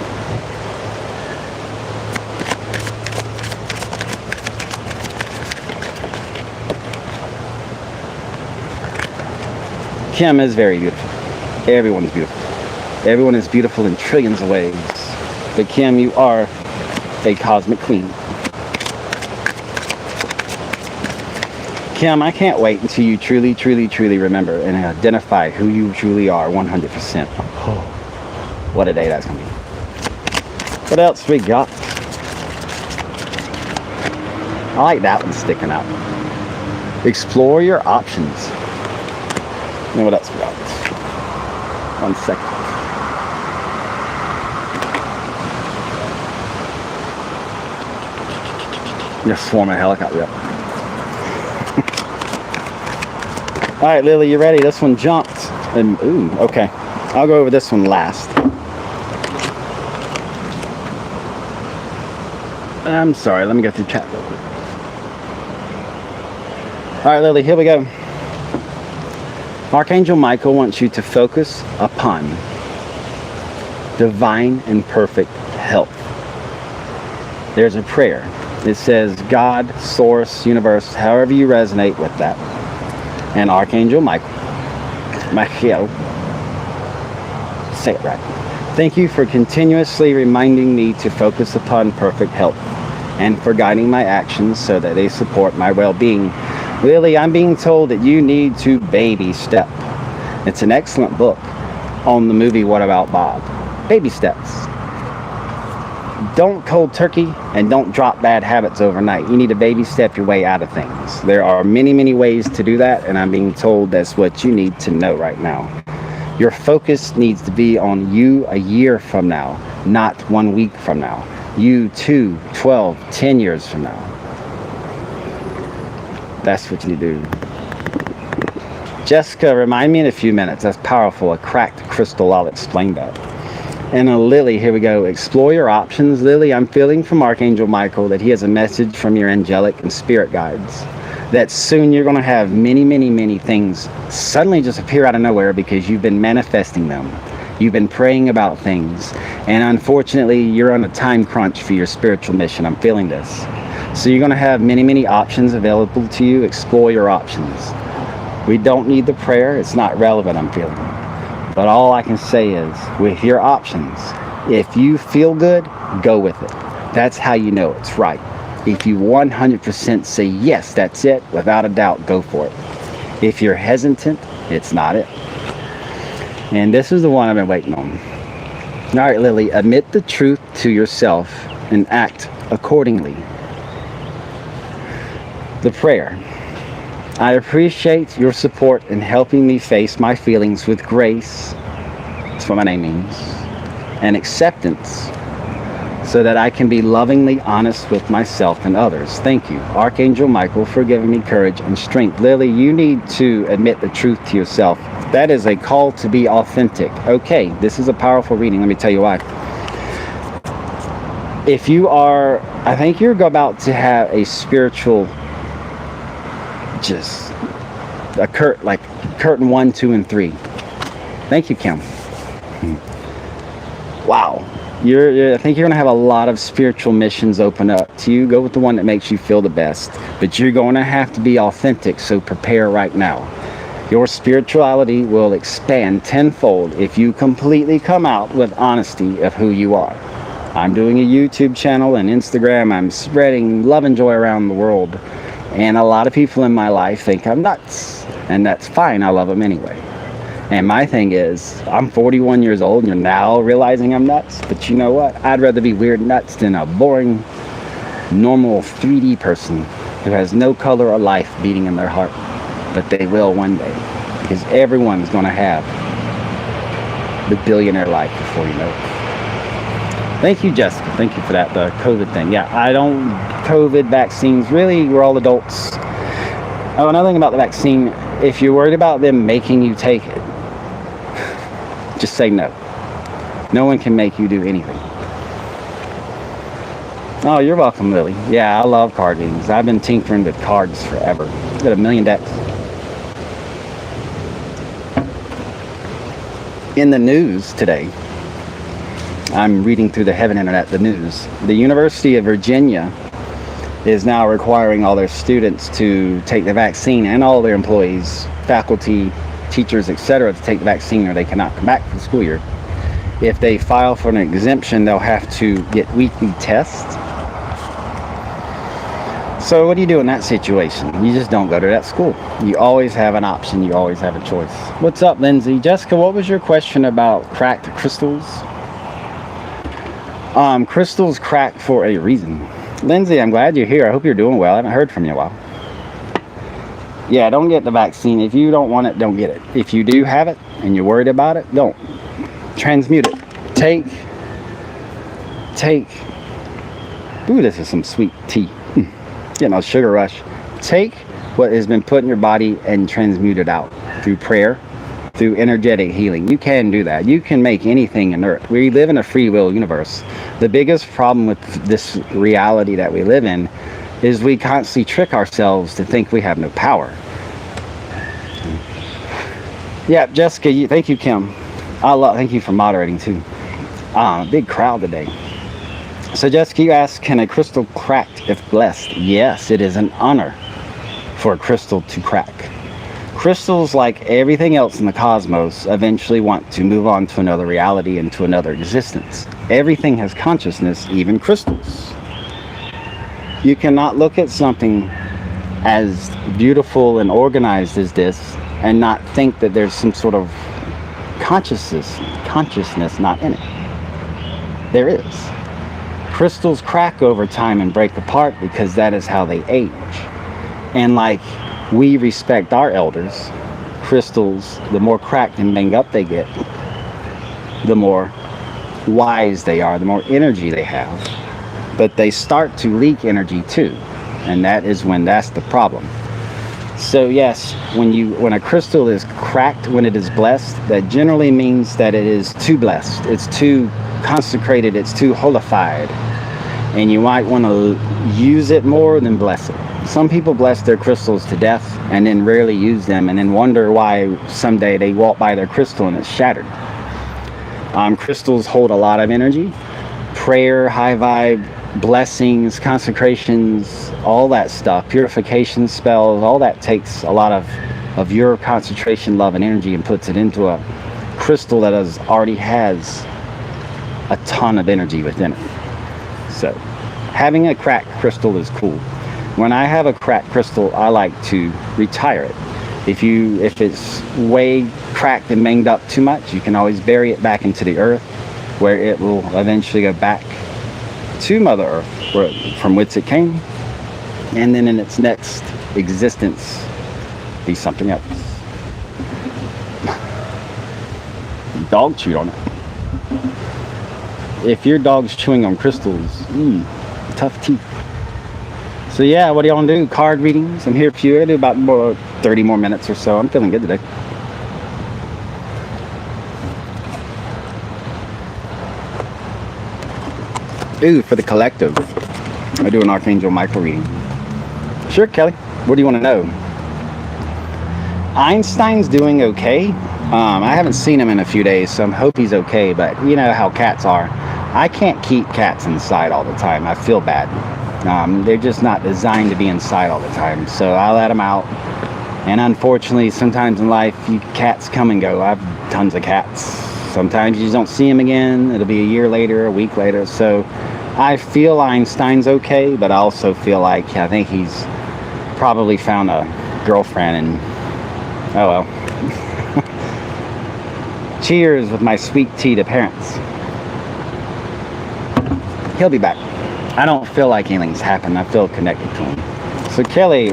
Kim is very beautiful. Everyone's beautiful. Everyone is beautiful in trillions of ways. But Kim, you are a cosmic queen. Kim, I can't wait until you truly, truly, truly remember and identify who you truly are 100%. Oh, what a day that's going to be. What else we got? I like that one sticking out. Explore your options. And what else we got? 1 second. Just swarm a helicopter. Yep. All right, Lily, you ready? This one jumped. And ooh, okay. I'll go over this one last. I'm sorry. Let me get through chat real quick. All right, Lily, here we go. Archangel Michael wants you to focus upon divine and perfect health. There's a prayer. It says God, Source, Universe, however you resonate with that. And Archangel Michael. Say it right. Thank you for continuously reminding me to focus upon perfect health and for guiding my actions so that they support my well-being. Lily, I'm being told that you need to baby step. It's an excellent book. on the movie What About Bob? Baby steps. Don't cold turkey and don't drop bad habits overnight. You need to baby step your way out of things. There are many, many ways to do that, and I'm being told that's what you need to know right now. Your focus needs to be on you a year from now, not 1 week from now. You 2, 12, 10 years from now. That's what you do. Jessica, remind me in a few minutes. That's powerful. A cracked crystal. I'll explain that. And Lily, here we go. Explore your options. Lily, I'm feeling from Archangel Michael that he has a message from your angelic and spirit guides. That soon you're going to have many, many, many things suddenly just appear out of nowhere because you've been manifesting them. You've been praying about things. And unfortunately, you're on a time crunch for your spiritual mission. I'm feeling this. So you're going to have many, many options available to you. Explore your options. We don't need the prayer. It's not relevant, I'm feeling. But all I can say is, with your options, if you feel good, go with it. That's how you know it's right. If you 100% say, yes, that's it, without a doubt, go for it. If you're hesitant, it's not it. And this is the one I've been waiting on. All right, Lily, admit the truth to yourself and act accordingly. The prayer. I appreciate your support in helping me face my feelings with grace, that's what my name means, and acceptance, so that I can be lovingly honest with myself and others. Thank you, Archangel Michael, for giving me courage and strength. Lily, you need to admit the truth to yourself. That is a call to be authentic. Okay, this is a powerful reading. Let me tell you why. If you are, I think you're about to have a spiritual, just a curtain 1, 2, and 3. Thank you, Kim. Wow. I think you're going to have a lot of spiritual missions open up to you. Go with the one that makes you feel the best. But you're going to have to be authentic, so prepare right now. Your spirituality will expand tenfold if you completely come out with honesty of who you are. I'm doing a YouTube channel and Instagram. I'm spreading love and joy around the world. And a lot of people in my life think I'm nuts. And that's fine. I love them anyway. And my thing is, I'm 41 years old and you're now realizing I'm nuts. But you know what? I'd rather be weird nuts than a boring, normal 3D person who has no color or life beating in their heart. But they will one day. Because everyone's going to have the billionaire life before you know it. Thank you, Jessica. Thank you for that, the COVID thing. Yeah, COVID vaccines, really, we're all adults. Oh, another thing about the vaccine, if you're worried about them making you take it, just say no. No one can make you do anything. Oh, you're welcome, Lily. Yeah, I love card games. I've been tinkering with cards forever. I've got 1 million decks. In the news today, I'm reading through the Heaven Internet, the news. The University of Virginia is now requiring all their students to take the vaccine and all their employees, faculty, teachers, etc. to take the vaccine or they cannot come back for the school year. If they file for an exemption, they'll have to get weekly tests. So what do you do in that situation? You just don't go to that school. You always have an option. You always have a choice. What's up, Lindsay? Jessica, what was your question about cracked crystals? Crystals crack for a reason. Lindsay, I'm glad you're here. I hope you're doing well. I haven't heard from you in a while. Yeah, don't get the vaccine. If you don't want it, don't get it. If you do have it and you're worried about it, don't. Transmute it. Take. Ooh, this is some sweet tea. Getting a sugar rush. Take what has been put in your body and transmute it out through prayer, through energetic healing. You can do that. You can make anything inert. We live in a free will universe. The biggest problem with this reality that we live in is we constantly trick ourselves to think we have no power. Yeah, Jessica, thank you, Kim. Thank you for moderating too. Big crowd today. So Jessica, you asked, can a crystal crack if blessed? Yes, it is an honor for a crystal to crack. Crystals, like everything else in the cosmos, eventually want to move on to another reality and to another existence. Everything has consciousness, even crystals. You cannot look at something as beautiful and organized as this and not think that there's some sort of consciousness not in it. There is. Crystals crack over time and break apart because that is how they age. And like we respect our elders, crystals, the more cracked and banged up they get, the more wise they are, the more energy they have. But they start to leak energy too. And that is when that's the problem. So yes, when a crystal is cracked, when it is blessed, that generally means that it is too blessed. It's too consecrated, it's too holified. And you might want to use it more than bless it. Some people bless their crystals to death and then rarely use them and then wonder why someday they walk by their crystal and it's shattered. Crystals hold a lot of energy. Prayer, high vibe, blessings, consecrations, all that stuff, purification spells, all that takes a lot of your concentration, love, and energy and puts it into a crystal that already has a ton of energy within it. So having a cracked crystal is cool. When I have a cracked crystal, I like to retire it. If it's way cracked and banged up too much, you can always bury it back into the earth, where it will eventually go back to Mother Earth, from which it came, and then in its next existence be something else. Dog chewed on it. If your dog's chewing on crystals, tough teeth. So yeah, what do y'all want to do? Card readings. I'm here for you. I do about 30 more minutes or so. I'm feeling good today. Ooh, for the collective, I do an Archangel Michael reading. Sure, Kelly. What do you want to know? Einstein's doing okay. I haven't seen him in a few days, so I hope he's okay. But you know how cats are. I can't keep cats inside all the time. I feel bad. They're just not designed to be inside all the time. So I let them out. And unfortunately, sometimes in life, cats come and go. I have tons of cats. Sometimes you just don't see them again. It'll be a year later, a week later. So I feel Einstein's okay, but I also feel like I think he's probably found a girlfriend and oh well. Cheers with my sweet tea to parents. He'll be back. I don't feel like anything's happened. I feel connected to him. So Kelly,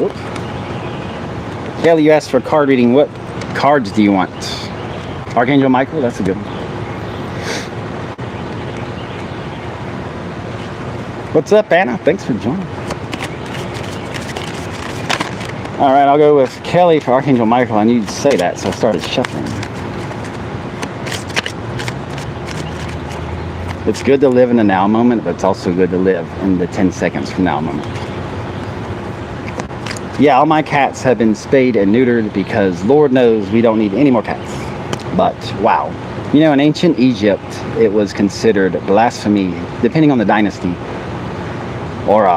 Kelly, you asked for a card reading. What cards do you want? Archangel Michael, that's a good one. What's up, Anna? Thanks for joining. All right, I'll go with Kelly for Archangel Michael. I need to say that, so I started shuffling. It's good to live in the now moment, but it's also good to live in the 10 seconds from now moment. Yeah, all my cats have been spayed and neutered because Lord knows we don't need any more cats. But wow, you know, in ancient Egypt, it was considered blasphemy, depending on the dynasty, or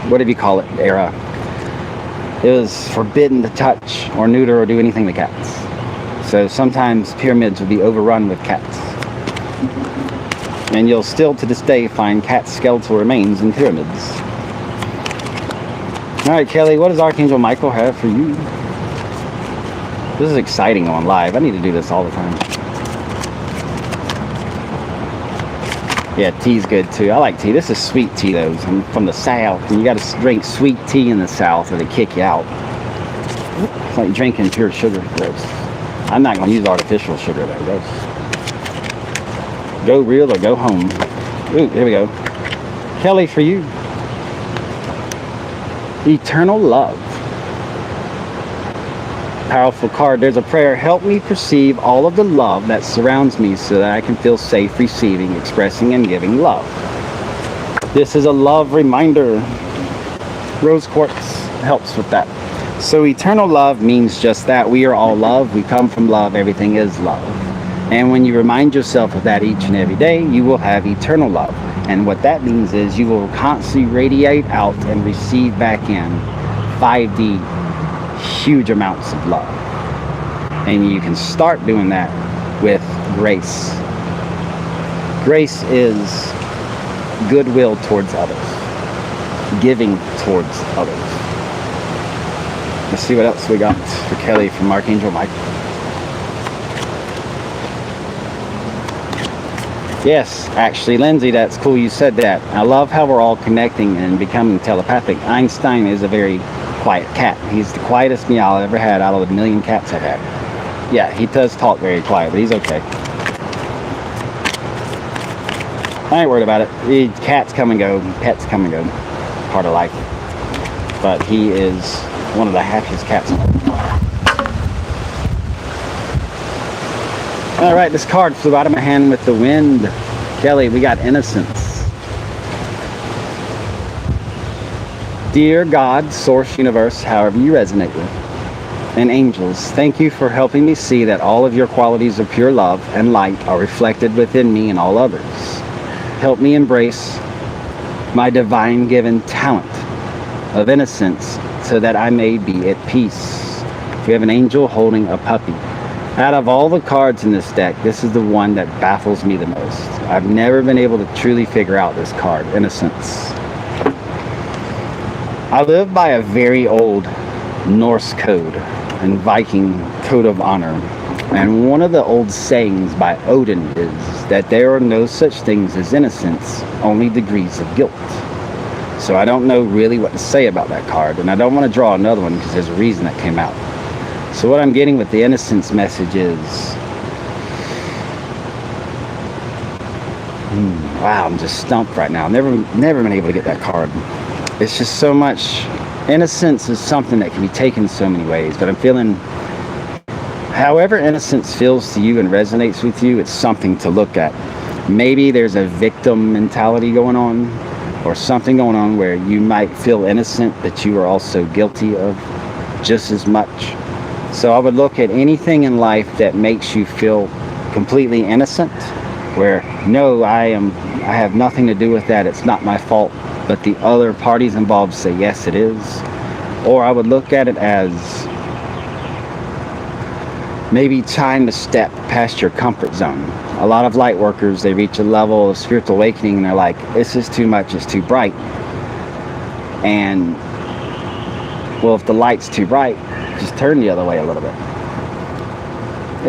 whatever you call it, era. It was forbidden to touch or neuter or do anything to cats. So sometimes pyramids would be overrun with cats. And you'll still to this day find cat skeletal remains in pyramids. Alright, Kelly, what does Archangel Michael have for you? This is exciting on live. I need to do this all the time. Yeah, tea's good too. I like tea. This is sweet tea though. I'm from the South, and you got to drink sweet tea in the South or they kick you out. It's like drinking pure sugar. Gross. I'm not going to use artificial sugar though. Gross. Go real or go home. Ooh, here we go. Kelly, for you. Eternal love. Powerful card. There's a prayer. Help me perceive all of the love that surrounds me so that I can feel safe receiving, expressing, and giving love. This is a love reminder. Rose quartz helps with that. So eternal love means just that. We are all love. We come from love. Everything is love. And when you remind yourself of that each and every day, you will have eternal love. And what that means is you will constantly radiate out and receive back in 5D huge amounts of love. And you can start doing that with grace. Grace is goodwill towards others, giving towards others. Let's see what else we got for Kelly from Archangel Michael. Yes, actually, Lindsay, that's cool you said that. I love how we're all connecting and becoming telepathic. Einstein is a very quiet cat. He's the quietest meow I've ever had out of the million cats I've had. Yeah, he does talk very quiet, but he's okay. I ain't worried about it. Cats come and go, pets come and go. Part of life. But he is one of the happiest cats. All right, this card flew out of my hand with the wind. Kelly, we got innocence. Dear God, Source, Universe, however you resonate with, and angels, thank you for helping me see that all of your qualities of pure love and light are reflected within me and all others. Help me embrace my divine given talent of innocence so that I may be at peace. We have an angel holding a puppy. Out of all the cards in this deck, this is the one that baffles me the most. I've never been able to truly figure out this card, innocence. I live by a very old Norse code and Viking code of honor. And one of the old sayings by Odin is that there are no such things as innocence, only degrees of guilt. So I don't know really what to say about that card, and I don't want to draw another one because there's a reason that came out. So what I'm getting with the innocence message is, wow, I'm just stumped right now. Never been able to get that card. It's just so much. Innocence is something that can be taken so many ways, but I'm feeling, however innocence feels to you and resonates with you, it's something to look at. Maybe there's a victim mentality going on, or something going on where you might feel innocent, but you are also guilty of just as much. So I would look at anything in life that makes you feel completely innocent, where no, I have nothing to do with that, it's not my fault, but the other parties involved say yes it is. Or I would look at it as maybe trying to step past your comfort zone. A lot of light workers, they reach a level of spiritual awakening and they're like, this is too much, it's too bright. And well, if the light's too bright, just turn the other way a little bit.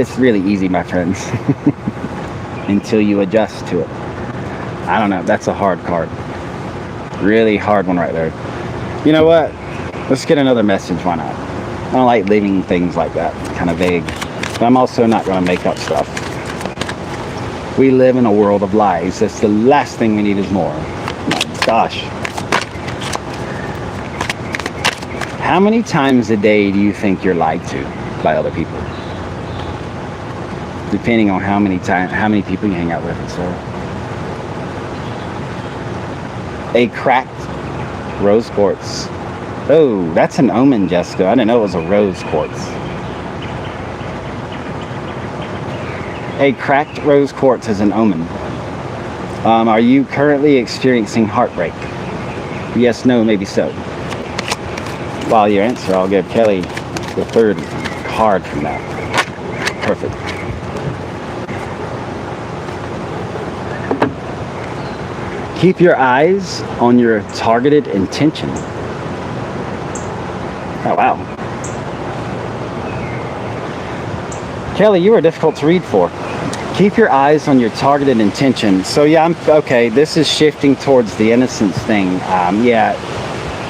It's really easy, my friends. Until you adjust to it. I don't know, that's a hard card. Really hard one right there. You know what? Let's get another message, why not? I don't like leaving things like that, kind of vague. But I'm also not going to make up stuff. We live in a world of lies. That's the last thing we need is more. My gosh. How many times a day do you think you're lied to by other people? Depending on how many people you hang out with and so. A cracked rose quartz. Oh, that's an omen, Jessica. I didn't know it was a rose quartz. A cracked rose quartz is an omen. Are you currently experiencing heartbreak? Yes, no, maybe so. While you answer, I'll give Kelly the third card from that. Perfect. Keep your eyes on your targeted intention. Oh, wow. Kelly, you were difficult to read for. Keep your eyes on your targeted intention. So yeah, okay, this is shifting towards the innocence thing. Yeah,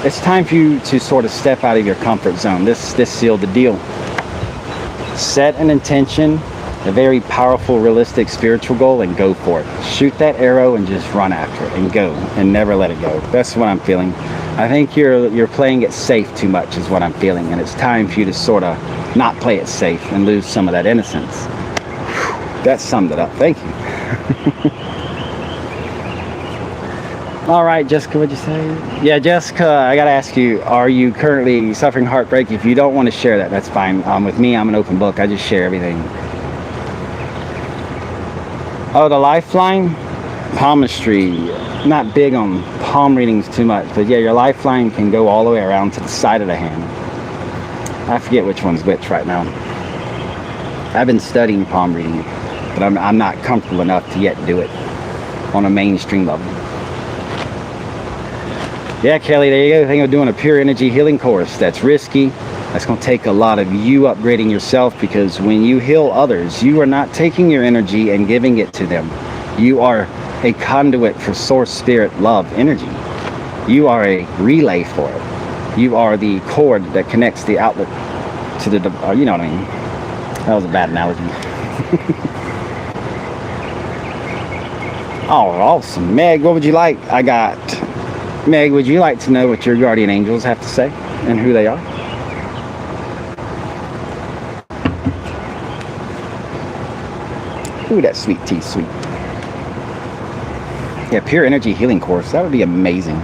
it's time for you to sort of step out of your comfort zone. This sealed the deal. Set an intention, a very powerful, realistic, spiritual goal, and go for it. Shoot that arrow and just run after it and go and never let it go. That's what I'm feeling. I think you're playing it safe too much is what I'm feeling, and it's time for you to sort of not play it safe and lose some of that innocence. Whew, that summed it up. Thank you. All right, Jessica, what'd you say? Yeah, Jessica, I gotta ask you, are you currently suffering heartbreak? If you don't want to share that, that's fine. With me, I'm an open book. I just share everything. Oh, the Lifeline? Palmistry. Not big on palm readings too much, but yeah, your Lifeline can go all the way around to the side of the hand. I forget which one's which right now. I've been studying palm reading, but I'm not comfortable enough to yet do it on a mainstream level. Yeah, Kelly, there you go. Think of doing a pure energy healing course. That's risky. That's going to take a lot of you upgrading yourself, because when you heal others, you are not taking your energy and giving it to them. You are a conduit for source, spirit, love, energy. You are a relay for it. You are the cord that connects the outlet to the, you know what I mean. That was a bad analogy. Oh, awesome. Meg, what would you like? Meg, would you like to know what your guardian angels have to say and who they are? Ooh, that sweet tea, sweet. Yeah, pure energy healing course. That would be amazing.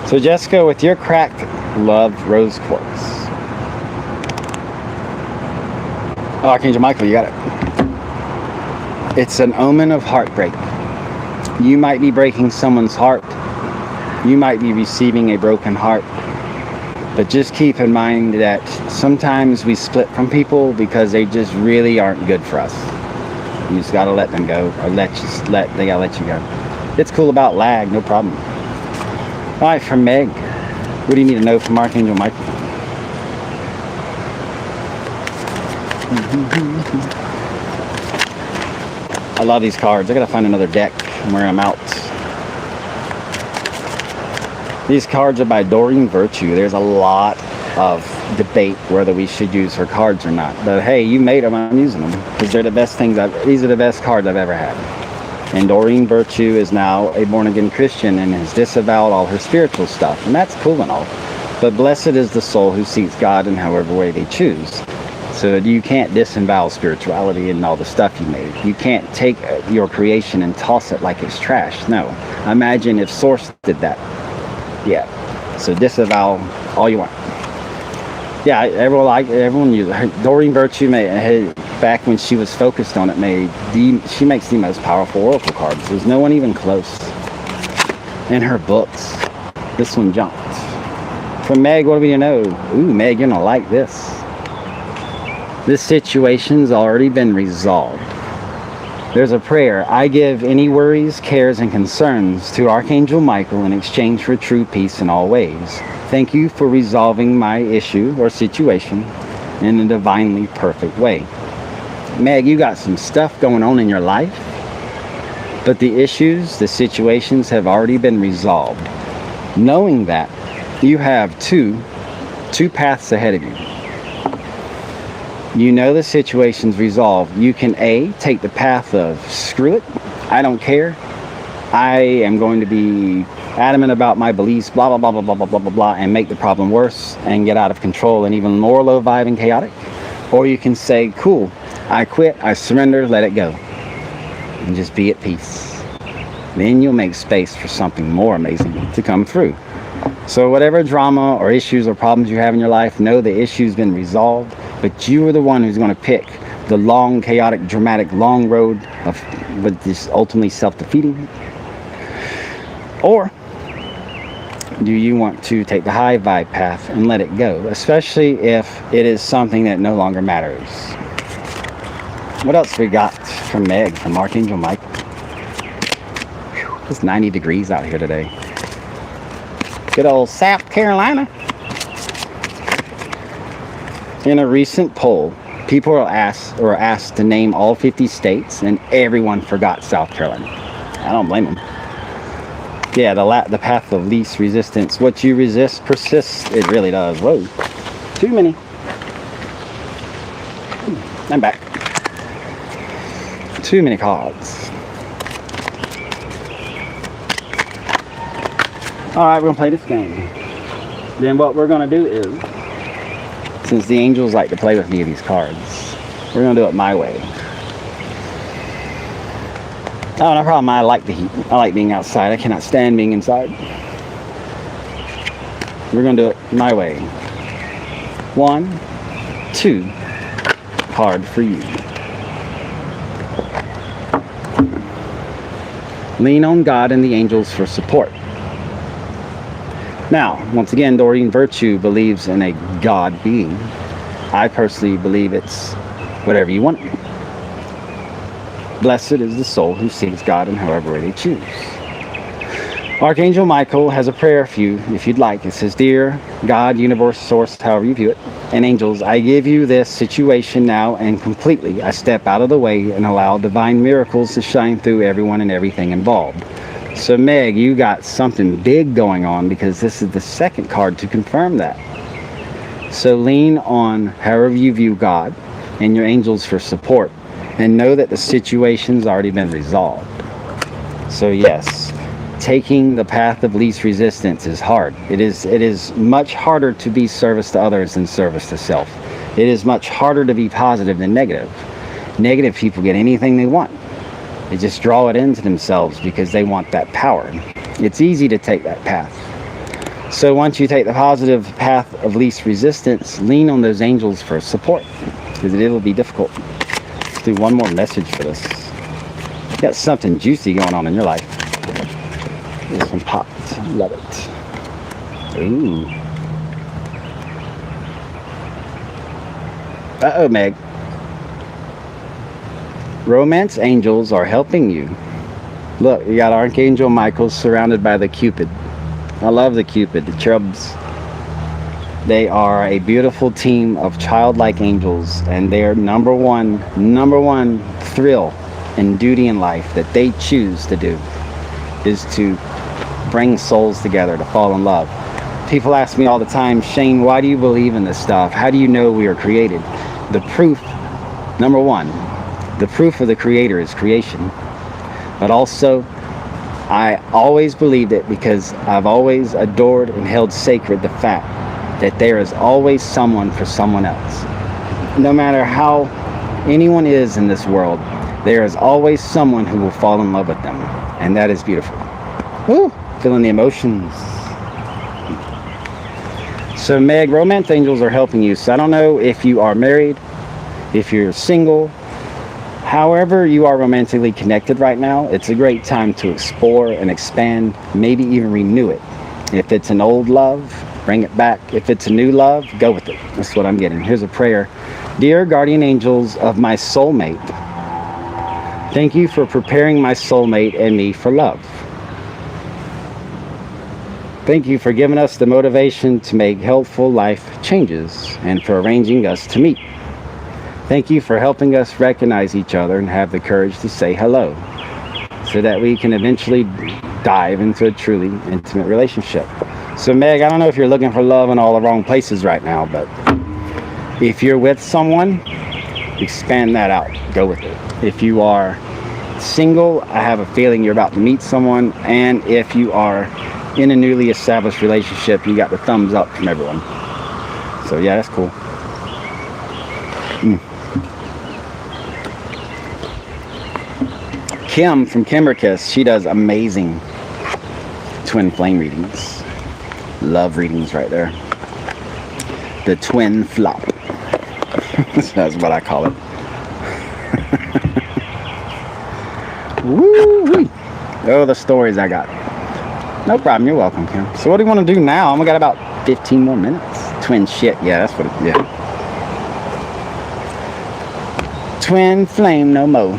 So Jessica, with your cracked love rose quartz. Oh, Archangel Michael, you got it. It's an omen of heartbreak. You might be breaking someone's heart. You might be receiving a broken heart. But just keep in mind that sometimes we split from people because they just really aren't good for us. You just gotta let them go, or they gotta let you go. It's cool about lag, no problem. All right, from Meg, what do you need to know from Archangel Michael? I love these cards. I gotta find another deck and wear them out. These cards are by Doreen Virtue. There's a lot of debate whether we should use her cards or not. But hey, you made them, I'm using them. Because they're the best things these are the best cards I've ever had. And Doreen Virtue is now a born-again Christian and has disavowed all her spiritual stuff. And that's cool and all. But blessed is the soul who seeks God in however way they choose. So you can't disavow spirituality and all the stuff you made. You can't take your creation and toss it like it's trash. No. Imagine if Source did that. Yeah. So disavow all you want. Yeah, everyone uses Doreen Virtue back when she was focused on it, she makes the most powerful oracle cards. There's no one even close. In her books, this one jumped. From Meg, what do we know? Ooh, Meg, you're gonna like this. This situation's already been resolved. There's a prayer. I give any worries, cares, and concerns to Archangel Michael in exchange for true peace in all ways. Thank you for resolving my issue or situation in a divinely perfect way. Meg, you got some stuff going on in your life, but the issues, the situations have already been resolved. Knowing that, you have two paths ahead of you. You know the situation's resolved. You can A, take the path of screw it, I don't care, I am going to be adamant about my beliefs, blah, blah, blah, blah, blah, blah, blah, blah, blah, and make the problem worse and get out of control and even more low vibe and chaotic. Or you can say, cool, I quit, I surrender, let it go. And just be at peace. Then you'll make space for something more amazing to come through. So whatever drama or issues or problems you have in your life, know the issue's been resolved, but you are the one who's going to pick the long, chaotic, dramatic, long road but this ultimately self-defeating. Or do you want to take the high vibe path and let it go, especially if it is something that no longer matters? What else we got from Meg, from Archangel Michael? Whew, it's 90 degrees out here today. Good old South Carolina. In a recent poll, people were asked to name all 50 states, and everyone forgot South Carolina. I don't blame them. Yeah, the path of least resistance. What you resist persists. It really does. Whoa. Too many. I'm back. Too many cards. Alright, we're going to play this game. Then what we're going to do is, since the angels like to play with me with these cards, we're going to do it my way. Oh, no problem. I like the heat. I like being outside. I cannot stand being inside. We're going to do it my way. 1, 2, card for you. Lean on God and the angels for support. Now, once again, Doreen Virtue believes in a God being. I personally believe it's whatever you want. Blessed is the soul who seeks God in however way they choose. Archangel Michael has a prayer for you, if you'd like. It says, Dear God, Universe, Source, however you view it, and angels, I give you this situation now, and completely I step out of the way and allow divine miracles to shine through everyone and everything involved. So Meg, you got something big going on, because this is the second card to confirm that. So lean on however you view God and your angels for support, and know that the situation's already been resolved. So yes, taking the path of least resistance is hard. It is much harder to be service to others than service to self. It is much harder to be positive than negative. Negative people get anything they want. They just draw it into themselves because they want that power. It's easy to take that path. So once you take the positive path of least resistance, lean on those angels for support, because it'll be difficult. Let's do one more message for this. You got something juicy going on in your life. This one popped. Love it. Ooh. Uh-oh, Meg. Romance angels are helping you. Look, you got Archangel Michael surrounded by the Cupid. I love the Cupid, the cherubs. They are a beautiful team of childlike angels, and their number one thrill and duty in life that they choose to do is to bring souls together to fall in love. People ask me all the time, Shane, why do you believe in this stuff? How do you know we are created? The proof, number one, the proof of the Creator is creation. But also, I always believed it because I've always adored and held sacred the fact that there is always someone for someone else. No matter how anyone is in this world, there is always someone who will fall in love with them. And that is beautiful. Woo! Feeling the emotions. So Meg, romance angels are helping you. So I don't know if you are married, if you're single, however you are romantically connected right now, it's a great time to explore and expand, maybe even renew it. If it's an old love, bring it back. If it's a new love, go with it. That's what I'm getting. Here's a prayer. Dear guardian angels of my soulmate, thank you for preparing my soulmate and me for love. Thank you for giving us the motivation to make helpful life changes and for arranging us to meet. Thank you for helping us recognize each other and have the courage to say hello so that we can eventually dive into a truly intimate relationship. So Meg, I don't know if you're looking for love in all the wrong places right now, but if you're with someone, expand that out. Go with it. If you are single, I have a feeling you're about to meet someone, and if you are in a newly established relationship, you got the thumbs up from everyone. So yeah, that's cool. Kim from Kimberkiss, she does amazing twin flame readings. Love readings right there. The twin flop. That's what I call it. Woo-wee. Oh, the stories I got. No problem, you're welcome, Kim. So what do you want to do now? We got about 15 more minutes. Twin shit, yeah, that's what it, yeah. Twin flame no more.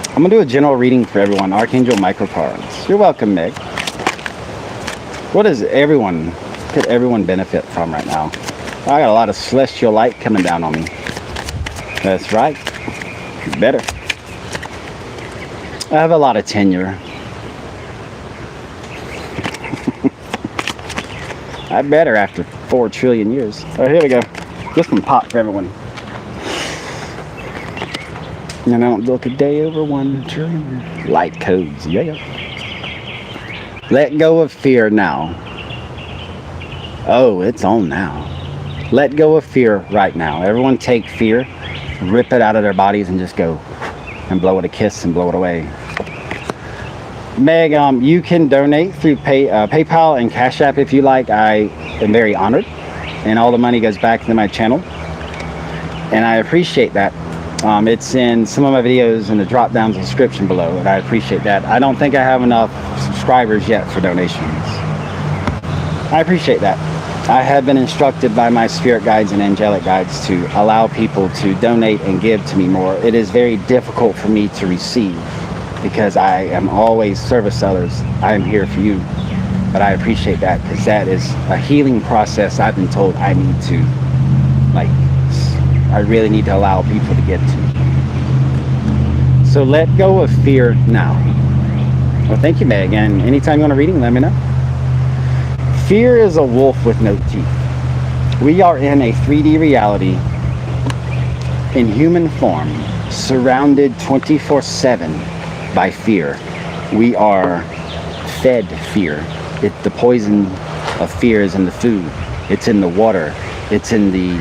I'm gonna do a general reading for everyone. Archangel Michael cards. You're welcome, Meg. What does everyone, could everyone benefit from right now? I got a lot of celestial light coming down on me. That's right. Better. I have a lot of tenure. I better after 4 trillion years. Oh, here we go. This one popped for everyone. And I don't look a day over 1 trillion. Light codes, yeah. Let go of fear now. Oh, it's on now. Let go of fear right now. Everyone take fear, rip it out of their bodies, and just go and blow it a kiss and blow it away. Meg, you can donate through PayPal and Cash App if you like. I am very honored, and all the money goes back into my channel, and I appreciate that. It's in some of my videos in the drop down description below, and I appreciate that. I don't think I have enough subscribers yet for donations. I appreciate that. I have been instructed by my spirit guides and angelic guides to allow people to donate and give to me more. It is very difficult for me to receive. because I am always service to others. I am here for you. But I appreciate that, because that is a healing process I've been told I need to, like, I really need to allow people to get to. So let go of fear now. Well, thank you, Meg. And anytime you want a reading, let me know. Fear is a wolf with no teeth. We are in a 3D reality in human form, surrounded 24/7 by fear. We are fed fear. The poison of fear is in the food. It's in the water. It's in the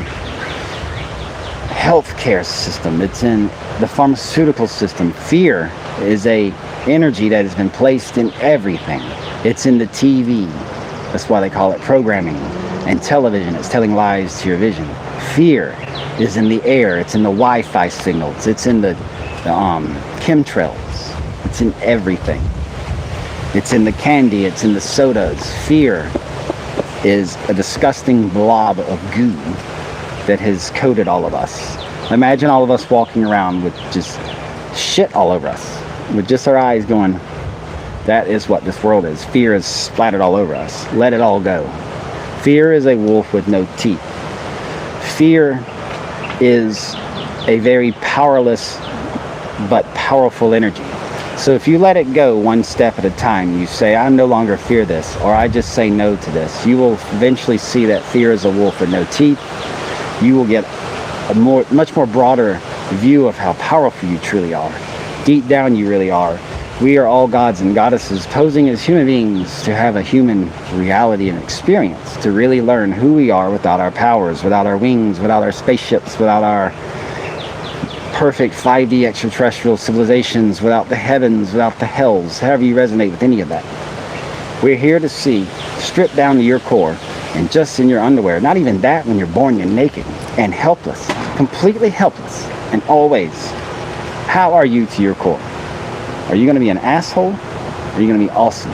healthcare system. It's in the pharmaceutical system. Fear is a energy that has been placed in everything. It's in the TV. That's why they call it programming. And television. It's telling lies to your vision. Fear is in the air. It's in the Wi-Fi signals. It's in the chemtrails. It's in everything. It's in the candy. It's in the sodas. Fear is a disgusting blob of goo that has coated all of us. Imagine all of us walking around with just shit all over us, with just our eyes going, that is what this world is. Fear is splattered all over us. Let it all go. Fear is a wolf with no teeth. Fear is a very powerless but powerful energy. So if you let it go one step at a time, you say, I no longer fear this, or I just say no to this, you will eventually see that fear is a wolf with no teeth. You will get a much more broader view of how powerful you truly are. Deep down you really are. We are all gods and goddesses posing as human beings to have a human reality and experience, to really learn who we are without our powers, without our wings, without our spaceships, without our perfect 5D extraterrestrial civilizations, without the heavens, without the hells, however you resonate with any of that. We're here to see, stripped down to your core, and just in your underwear. Not even that, when you're born, you're naked and helpless, completely helpless in all ways. How are you to your core? Are you going to be an asshole? Or are you going to be awesome?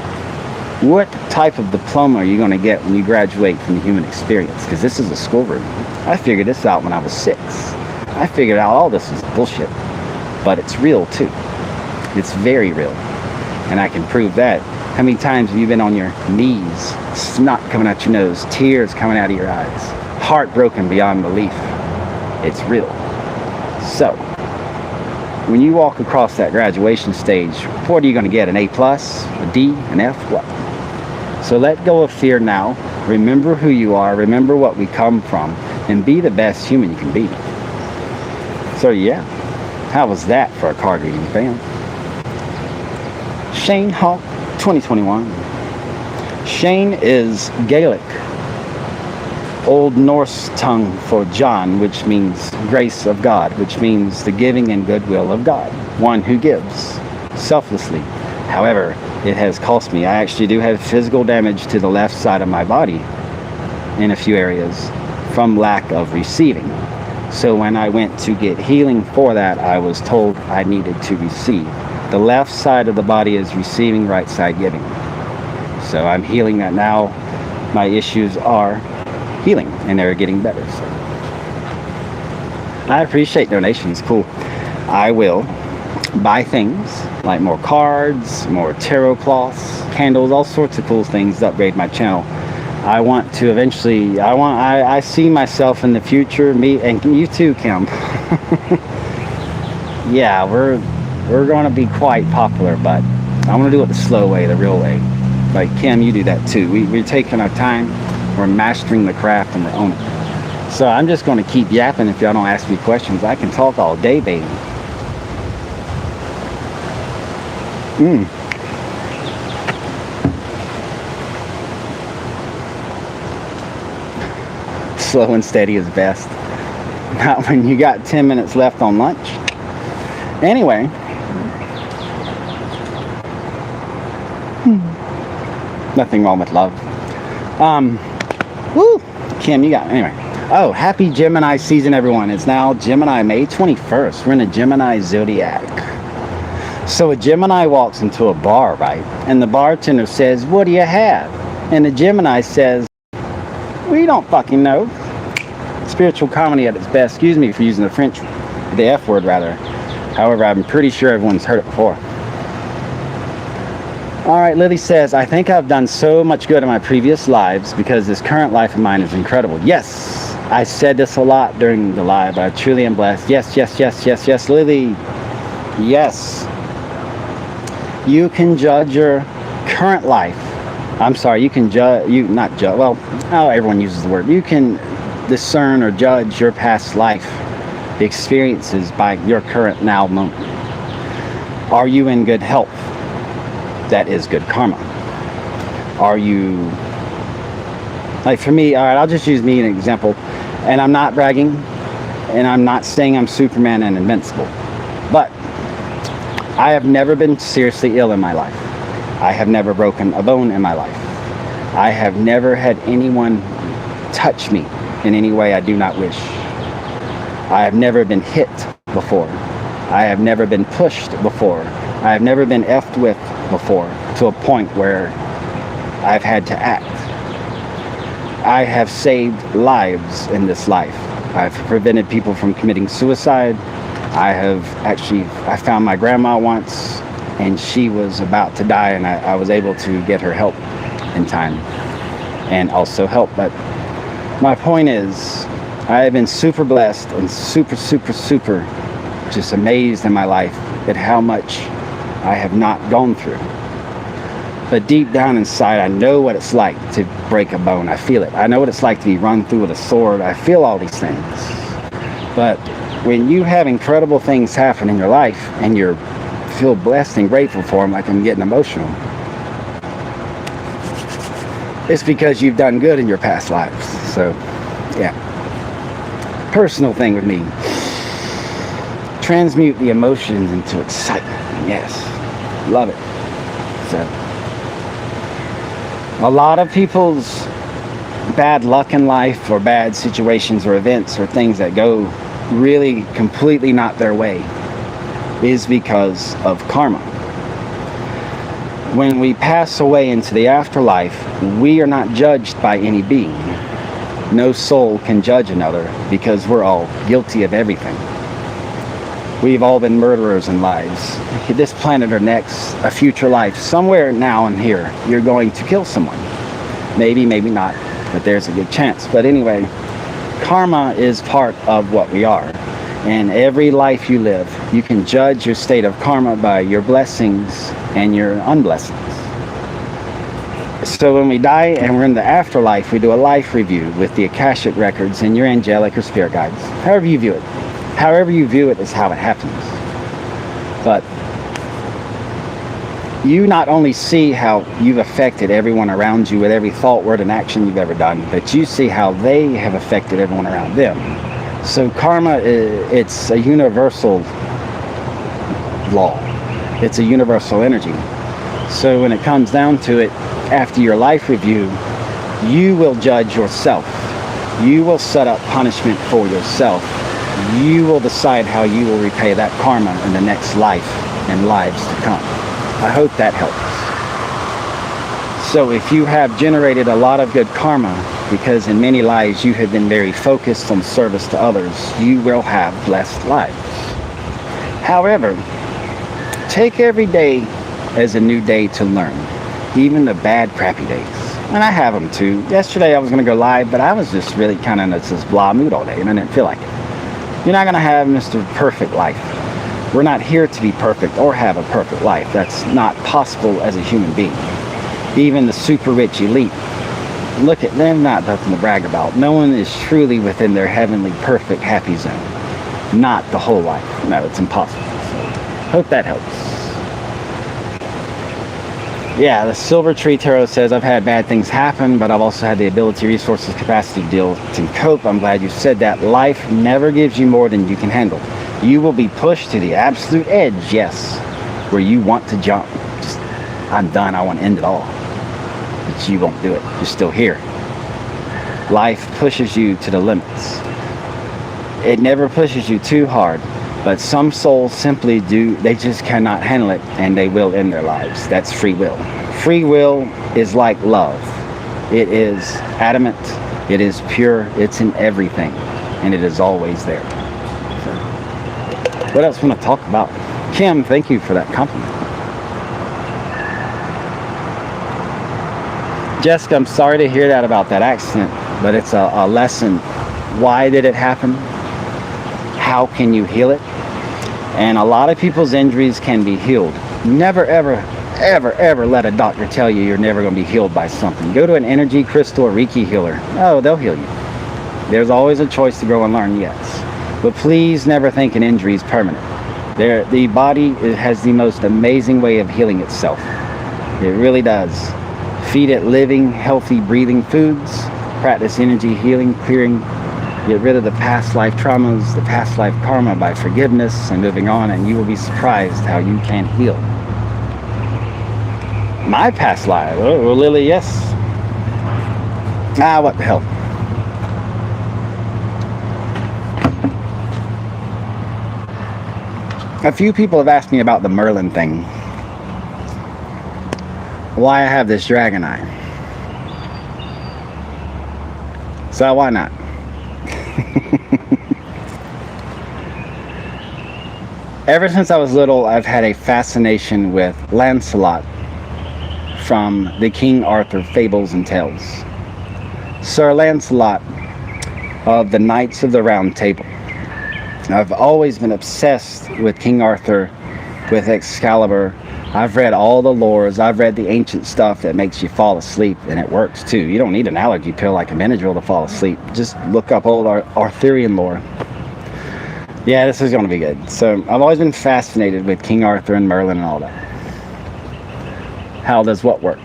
What type of diploma are you going to get when you graduate from the human experience? Because this is a schoolroom. I figured this out when I was 6. I figured out all this is bullshit. But it's real too. It's very real. And I can prove that. How many times have you been on your knees, snot coming out your nose, tears coming out of your eyes, heartbroken beyond belief? It's real. So, when you walk across that graduation stage, what are you going to get? An A+, a D, an F, what? So let go of fear now. Remember who you are. Remember what we come from. And be the best human you can be. So yeah, how was that for a card reading, fam? Shane Hawk 2021. Shane is Gaelic, Old Norse tongue for John, which means grace of God, which means the giving and goodwill of God, one who gives selflessly. However, it has cost me. I actually do have physical damage to the left side of my body in a few areas from lack of receiving. So when I went to get healing for that, I was told I needed to receive. The left side of the body is receiving, right side giving. So I'm healing that now. My issues are healing and they're getting better. So I appreciate donations. Cool. I will buy things like more cards, more tarot cloths, candles, all sorts of cool things to upgrade my channel. I want to eventually, I see myself in the future, me and you too, Kim. Yeah, we're going to be quite popular, but I want to do it the slow way, the real way. Like Kim, you do that too. We're taking our time, we're mastering the craft, and we're owning it. So I'm just going to keep yapping. If y'all don't ask me questions, I can talk all day, baby. Slow and steady is best. Not when you got 10 minutes left on lunch. Anyway. Nothing wrong with love. Woo! Kim, you got, anyway. Oh, happy Gemini season, everyone. It's now Gemini, May 21st. We're in a Gemini zodiac. So a Gemini walks into a bar, right? And the bartender says, what do you have? And the Gemini says, we don't fucking know. Spiritual comedy at its best. Excuse me for using the F word rather. However, I'm pretty sure everyone's heard it before. All right, Lily says, I think I've done so much good in my previous lives because this current life of mine is incredible. Yes, I said this a lot during the live. I truly am blessed. Yes, yes, yes, yes, yes, Lily. Yes. You can judge your current life. I'm sorry, you can judge, well, how everyone uses the word. You can discern or judge your past life experiences by your current now moment. Are you in good health? That is good karma. Are you, like for me, all right, I'll just use me an example, and I'm not bragging, and I'm not saying I'm Superman and invincible, but I have never been seriously ill in my life. I have never broken a bone in my life. I have never had anyone touch me in any way I do not wish. I have never been hit before. I have never been pushed before. I have never been effed with before to a point where I've had to act. I have saved lives in this life. I've prevented people from committing suicide. I found my grandma once and she was about to die, and I was able to get her help in time and also help. But my point is, I have been super blessed and super just amazed in my life at how much I have not gone through. But deep down inside, I know what it's like to break a bone. I feel it. I know what it's like to be run through with a sword. I feel all these things. But when you have incredible things happen in your life and you feel blessed and grateful for them, like I'm getting emotional, it's because you've done good in your past lives. So, yeah. Personal thing with me. Transmute the emotions into excitement. Yes. Love it. So, a lot of people's bad luck in life or bad situations or events or things that go really completely not their way is because of karma. When we pass away into the afterlife, we are not judged by any being. No soul can judge another because we're all guilty of everything. We've all been murderers in lives. This planet or next, a future life, somewhere now and here, you're going to kill someone. Maybe, maybe not, but there's a good chance. But anyway, karma is part of what we are. And every life you live, you can judge your state of karma by your blessings and your unblessings. So when we die and we're in the afterlife, we do a life review with the Akashic records and your angelic or spirit guides. However you view it. However you view it is how it happens. But you not only see how you've affected everyone around you with every thought, word, and action you've ever done, but you see how they have affected everyone around them. So karma, it's a universal law. It's a universal energy. So when it comes down to it, after your life review, you will judge yourself. You will set up punishment for yourself. You will decide how you will repay that karma in the next life and lives to come. I hope that helps. So if you have generated a lot of good karma, because in many lives you have been very focused on service to others, you will have blessed lives. However, take every day as a new day to learn, even the bad, crappy days. And I have them too. Yesterday I was going to go live, but I was just really kind of in this blah mood all day, and I didn't feel like it. You're not going to have Mr. Perfect life. We're not here to be perfect or have a perfect life. That's not possible as a human being. Even the super rich elite, look at them, not nothing to brag about. No one is truly within their heavenly, perfect, happy zone. Not the whole life. No, it's impossible. So, hope that helps. Yeah, the Silver Tree Tarot says, I've had bad things happen, but I've also had the ability, resources, capacity to deal to cope. I'm glad you said that. Life never gives you more than you can handle. You will be pushed to the absolute edge, yes, where you want to jump. Just, I'm done, I want to end it all. But you won't do it. You're still here. Life pushes you to the limits. It never pushes you too hard, but some souls simply do, they just cannot handle it, and they will end their lives. That's free will. Free will is like love. It is adamant, it is pure, it's in everything, and it is always there. So, what else want to talk about? Kim, thank you for that compliment. Jessica, I'm sorry to hear that about that accident, but it's a lesson. Why did it happen? How can you heal it? And a lot of people's injuries can be healed. Never, ever, ever, ever let a doctor tell you you're never going to be healed by something. Go to an energy, crystal, or Reiki healer. Oh, they'll heal you. There's always a choice to grow and learn, yes. But please never think an injury is permanent. The body has the most amazing way of healing itself. It really does. Feed it living, healthy, breathing foods. Practice energy healing, clearing. Get rid of the past life traumas, the past life karma by forgiveness and moving on, and you will be surprised how you can heal. My past life, oh, Lily, yes. Ah, what the hell. A few people have asked me about the Merlin thing. Why I have this dragon eye. So why not? Ever since I was little, I've had a fascination with Lancelot from the King Arthur fables and tales. Sir Lancelot of the Knights of the Round Table. I've always been obsessed with King Arthur, with Excalibur. I've read all the lores. I've read the ancient stuff that makes you fall asleep, and it works too. You don't need an allergy pill like a Benadryl to fall asleep. Just look up old Arthurian lore. Yeah, this is going to be good. So I've always been fascinated with King Arthur and Merlin and all that. How does what work?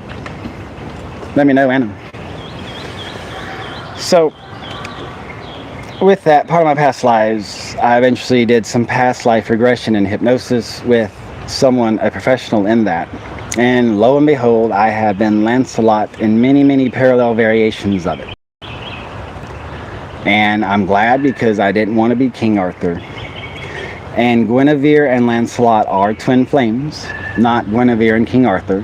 Let me know, Anna. So with that, part of my past lives, I eventually did some past life regression and hypnosis with someone, a professional in that. And lo and behold, I have been Lancelot in many, many parallel variations of it. And I'm glad, because I didn't want to be King Arthur. And Guinevere and Lancelot are twin flames, not Guinevere and King Arthur.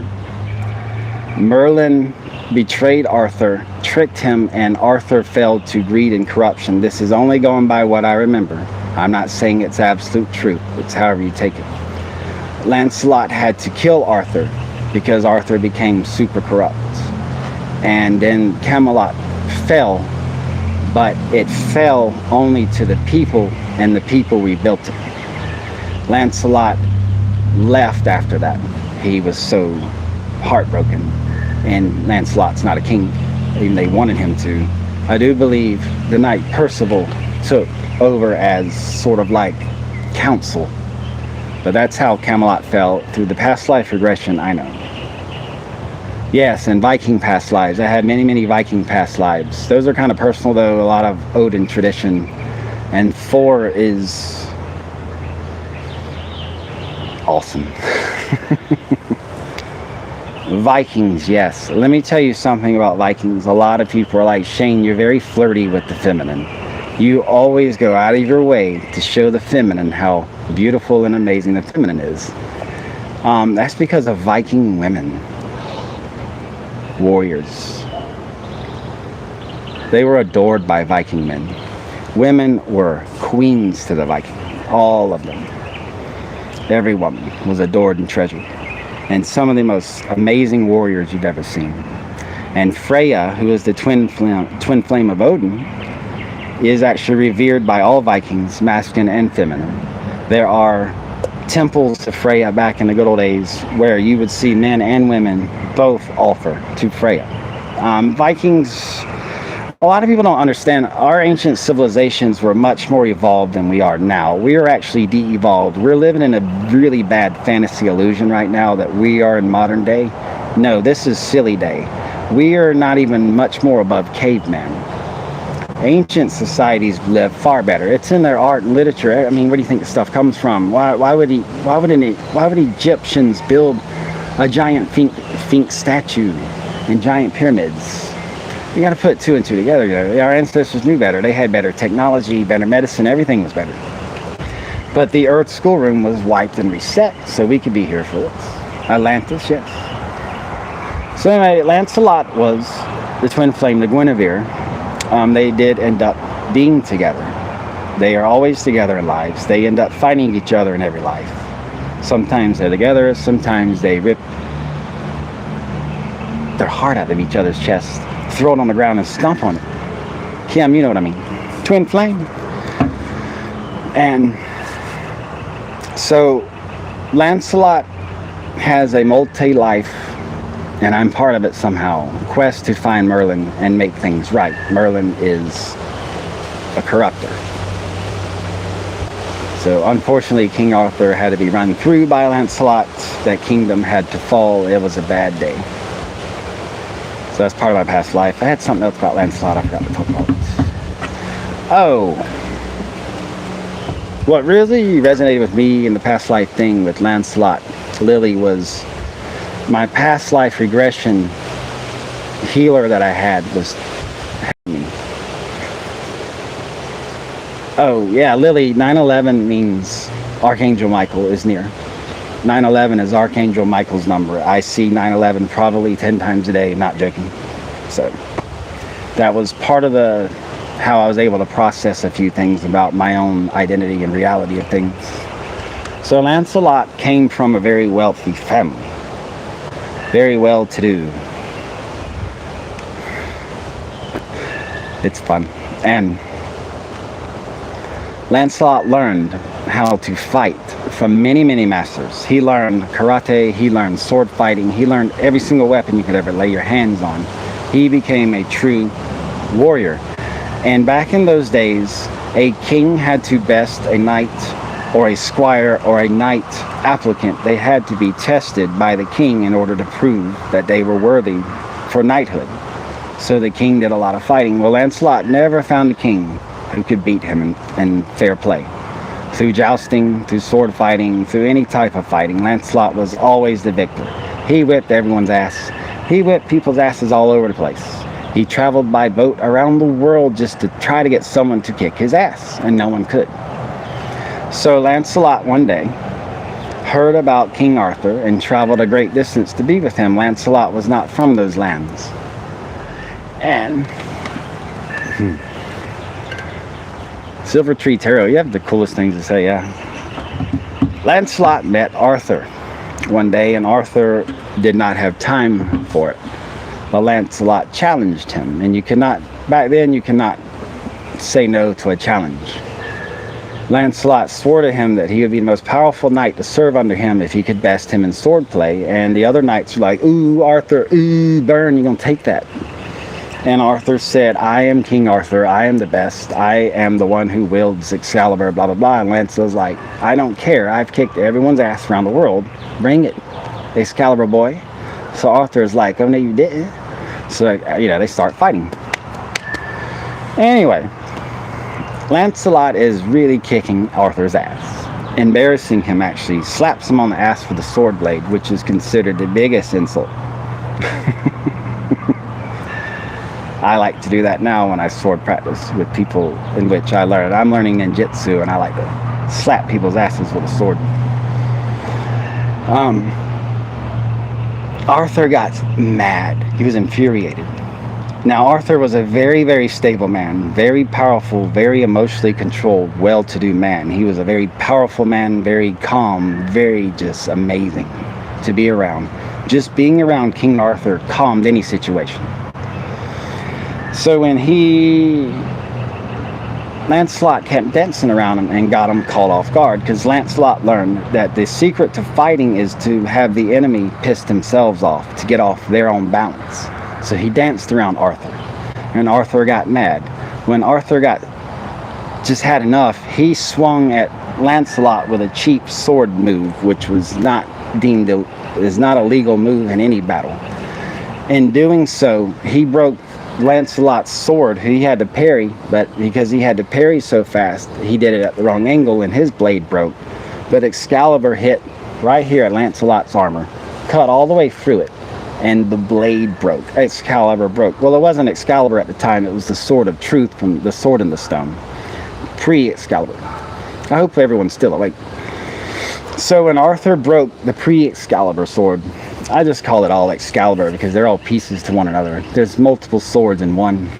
Merlin betrayed Arthur, tricked him, and Arthur fell to greed and corruption. This is only going by what I remember. I'm not saying it's absolute truth. It's however you take it. Lancelot had to kill Arthur because Arthur became super corrupt. And then Camelot fell, but it fell only to the people, and the people rebuilt it. Lancelot left after that. He was so heartbroken, and Lancelot's not a king, even they wanted him to. I do believe the knight Percival took over as sort of like counsel, but that's how Camelot fell through the past life regression I know. Yes, and Viking past lives. I had many, many Viking past lives. Those are kind of personal though, a lot of Odin tradition. And Thor is awesome. Vikings, yes. Let me tell you something about Vikings. A lot of people are like, Shane, you're very flirty with the feminine. You always go out of your way to show the feminine how beautiful and amazing the feminine is. That's because of Viking women. Warriors. They were adored by Viking men. Women were queens to the Viking. All of them. Every woman was adored and treasured. And some of the most amazing warriors you've ever seen. And Freya, who is the twin flame of Odin, is actually revered by all Vikings, masculine and feminine. There are temples to Freya back in the good old days where you would see men and women both offer to Freya. Vikings, a lot of people don't understand, our ancient civilizations were much more evolved than we are now. We are actually de-evolved. We're living in a really bad fantasy illusion right now that we are in modern day. No, this is silly day. We are not even much more above cavemen. Ancient societies live far better. It's in their art and literature. I mean, where do you think this stuff comes from? Why would Egyptians build a giant Sphinx statue and giant pyramids? You got to put two and two together. Our ancestors knew better. They had better technology, better medicine. Everything was better. But the Earth schoolroom was wiped and reset, so we could be here for this. Atlantis, yes. So anyway, Lancelot was the twin flame to Guinevere. They did end up being together. They are always together in lives. They end up fighting each other in every life. Sometimes they're together, sometimes they rip their heart out of each other's chest, throw it on the ground and stomp on it. Kim, you know what I mean. Twin flame. And so Lancelot has a multi-life, and I'm part of it somehow, quest to find Merlin and make things right. Merlin is a corrupter. So unfortunately, King Arthur had to be run through by Lancelot. That kingdom had to fall. It was a bad day. So that's part of my past life. I had something else about Lancelot I forgot to talk about. Oh. What really resonated with me in the past life thing with Lancelot, Lily, was my past life regression healer that I had was me. Oh yeah, Lily, 9/11 means Archangel Michael is near. 9/11 is Archangel Michael's number. I see 9/11 probably 10 times a day, not joking. So that was part of how I was able to process a few things about my own identity and reality of things. So Lancelot came from a very wealthy family. Very well-to-do. It's fun. And Lancelot learned how to fight from many, many masters. He learned karate, he learned sword fighting, he learned every single weapon you could ever lay your hands on. He became a true warrior. And back in those days, a king had to best a knight or a squire or a knight applicant. They had to be tested by the king in order to prove that they were worthy for knighthood. So the king did a lot of fighting. Well, Lancelot never found a king who could beat him in fair play. Through jousting, through sword fighting, through any type of fighting, Lancelot was always the victor. He whipped everyone's ass. He whipped people's asses all over the place. He traveled by boat around the world just to try to get someone to kick his ass, and no one could. So Lancelot one day heard about King Arthur and traveled a great distance to be with him. Lancelot was not from those lands. And Silver Tree Tarot, you have the coolest things to say, yeah. Lancelot met Arthur one day, and Arthur did not have time for it. But Lancelot challenged him, and you cannot, back then you cannot say no to a challenge. Lancelot swore to him that he would be the most powerful knight to serve under him if he could best him in swordplay, and the other knights were like, ooh, Arthur, ooh, burn, you're gonna take that. And Arthur said, I am King Arthur, I am the best, I am the one who wields Excalibur, blah, blah, blah. And Lancelot's like, I don't care, I've kicked everyone's ass around the world, bring it, Excalibur boy. So Arthur is like, oh no you didn't. So, you know, they start fighting. Anyway, Lancelot is really kicking Arthur's ass. Embarrassing him, actually. Slaps him on the ass with a sword blade, which is considered the biggest insult. I like to do that now when I sword practice with people in which I learn. I'm learning ninjutsu, and I like to slap people's asses with a sword. Arthur got mad. He was infuriated. Now, Arthur was a very, very stable man, very powerful, very emotionally controlled, well-to-do man. He was a very powerful man, very calm, very just amazing to be around. Just being around King Arthur calmed any situation. So when Lancelot kept dancing around him and got him caught off guard, because Lancelot learned that the secret to fighting is to have the enemy piss themselves off, to get off their own balance. So he danced around Arthur, and Arthur got mad. When Arthur just had enough, he swung at Lancelot with a cheap sword move, which was not is not a legal move in any battle. In doing so, he broke Lancelot's sword. He had to parry, but because he had to parry so fast, he did it at the wrong angle and his blade broke. But Excalibur hit right here at Lancelot's armor, cut all the way through it, and the blade broke. Excalibur broke. Well, it wasn't Excalibur at the time, it was the Sword of Truth from the Sword in the Stone. Pre-Excalibur. I hope everyone's still awake. So when Arthur broke the pre-Excalibur sword, I just call it all Excalibur because they're all pieces to one another. There's multiple swords in one.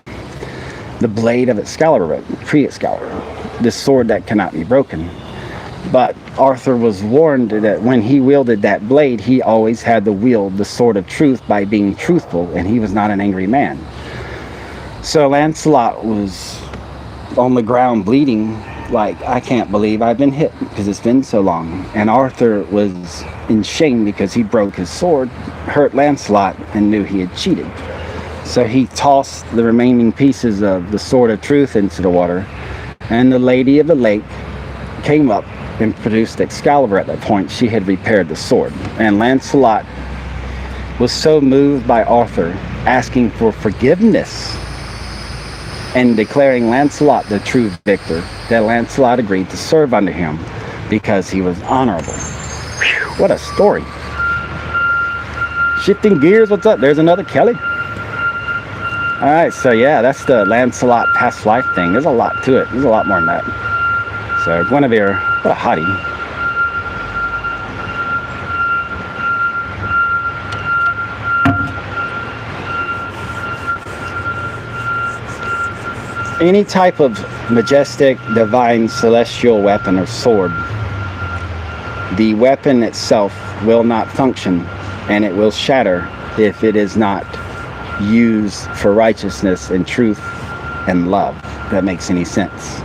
The blade of Excalibur broke, pre-Excalibur. This sword that cannot be broken. But Arthur was warned that when he wielded that blade, he always had to wield the sword of truth by being truthful, and he was not an angry man. So Lancelot was on the ground bleeding, like, I can't believe I've been hit because it's been so long. And Arthur was in shame because he broke his sword, hurt Lancelot, and knew he had cheated. So he tossed the remaining pieces of the sword of truth into the water, and the lady of the lake came up and produced Excalibur. At that point, she had repaired the sword. And Lancelot was so moved by Arthur asking for forgiveness and declaring Lancelot the true victor that Lancelot agreed to serve under him because he was honorable. Whew, what a story. Shifting gears, what's up? There's another Kelly. Alright, so yeah, that's the Lancelot past life thing. There's a lot to it. There's a lot more than that. So Guinevere, what a hottie. Any type of majestic, divine, celestial weapon or sword, the weapon itself will not function, and it will shatter if it is not used for righteousness and truth and love. If that makes any sense.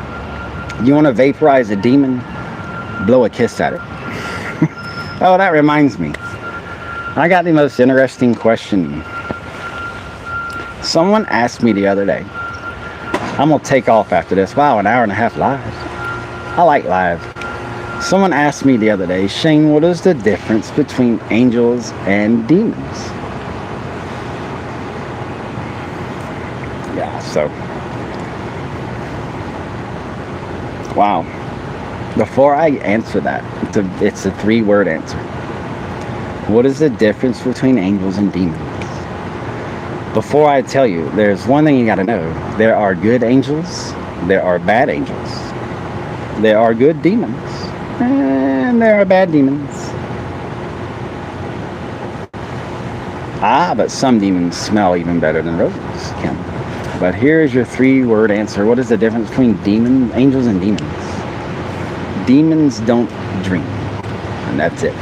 You want to vaporize a demon? Blow a kiss at it. Oh, that reminds me. I got the most interesting question. Someone asked me the other day. I'm going to take off after this. Wow, an hour and a half live. I like live. Someone asked me the other day, Shane, what is the difference between angels and demons? Yeah, so. Wow. Before I answer that, it's a 3-word answer. What is the difference between angels and demons? Before I tell you, there's one thing you got to know. There are good angels, there are bad angels. There are good demons, and there are bad demons. Ah, but some demons smell even better than roses can. But here's your 3-word answer. What is the difference between angels and demons? Demons don't dream, and that's it.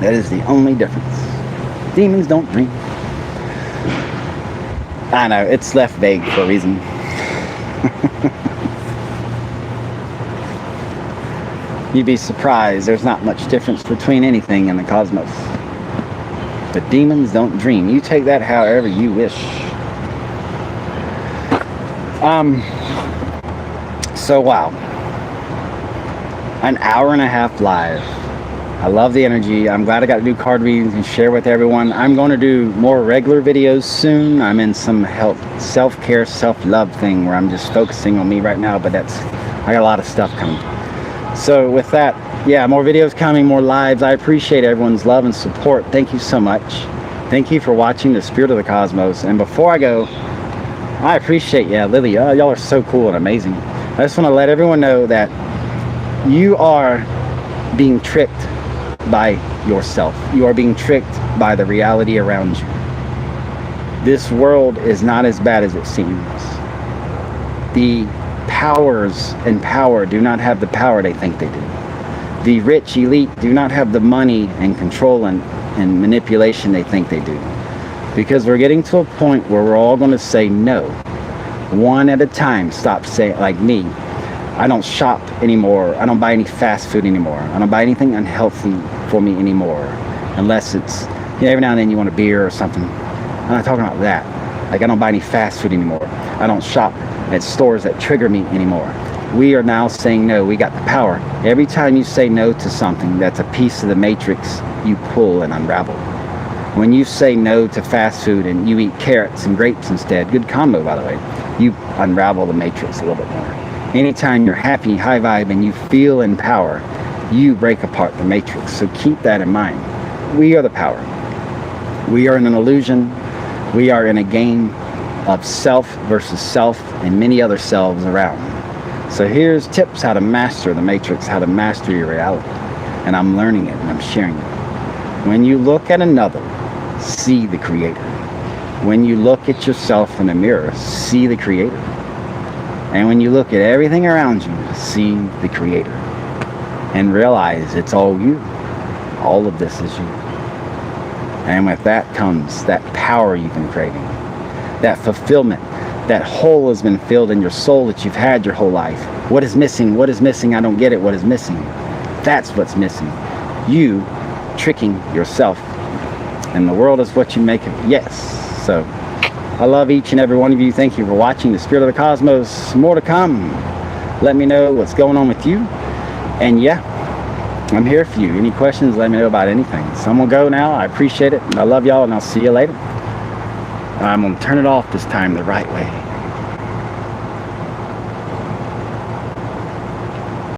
That is the only difference. Demons don't dream. I know, it's left vague for a reason. You'd be surprised, there's not much difference between anything in the cosmos. But demons don't dream. You take that however you wish. So wow. An hour and a half live. I love the energy. I'm glad I got to do card readings and share with everyone. I'm going to do more regular videos soon. I'm in some self-care, self-love thing where I'm just focusing on me right now, but I got a lot of stuff coming. So with that, yeah, more videos coming, more lives. I appreciate everyone's love and support. Thank you so much. Thank you for watching The Spirit of the Cosmos. And before I go, I appreciate, yeah, Lily, y'all are so cool and amazing. I just want to let everyone know that you are being tricked by yourself. You are being tricked by the reality around you. This world is not as bad as it seems. The powers and power do not have the power they think they do. The rich elite do not have the money and control and manipulation they think they do. Because we're getting to a point where we're all going to say no. One at a time. Stop saying, like me, I don't shop anymore. I don't buy any fast food anymore. I don't buy anything unhealthy for me anymore. Unless it's, you know, every now and then you want a beer or something. I'm not talking about that. Like, I don't buy any fast food anymore. I don't shop at stores that trigger me anymore. We are now saying no. We got the power. Every time you say no to something that's a piece of the matrix, you pull and unravel. When you say no to fast food and you eat carrots and grapes instead, good combo by the way, you unravel the matrix a little bit more. Anytime you're happy, high vibe, and you feel in power, you break apart the matrix. So keep that in mind. We are the power. We are in an illusion. We are in a game of self versus self and many other selves around. So here's tips how to master the matrix, how to master your reality. And I'm learning it and I'm sharing it. When you look at another, see the creator. When you look at yourself in the mirror, see the Creator. And when you look at everything around you, see the Creator. And realize it's all you. All of this is you. And with that comes that power you've been craving. That fulfillment. That hole has been filled in your soul that you've had your whole life. What is missing? What is missing? I don't get it. What is missing? That's what's missing. You tricking yourself. And the world is what you make it. Yes. So, I love each and every one of you. Thank you for watching The Spirit of the Cosmos. More to come. Let me know what's going on with you. And yeah, I'm here for you. Any questions, let me know about anything. So I'm going to go now. I appreciate it. I love y'all, and I'll see you later. I'm going to turn it off this time the right way.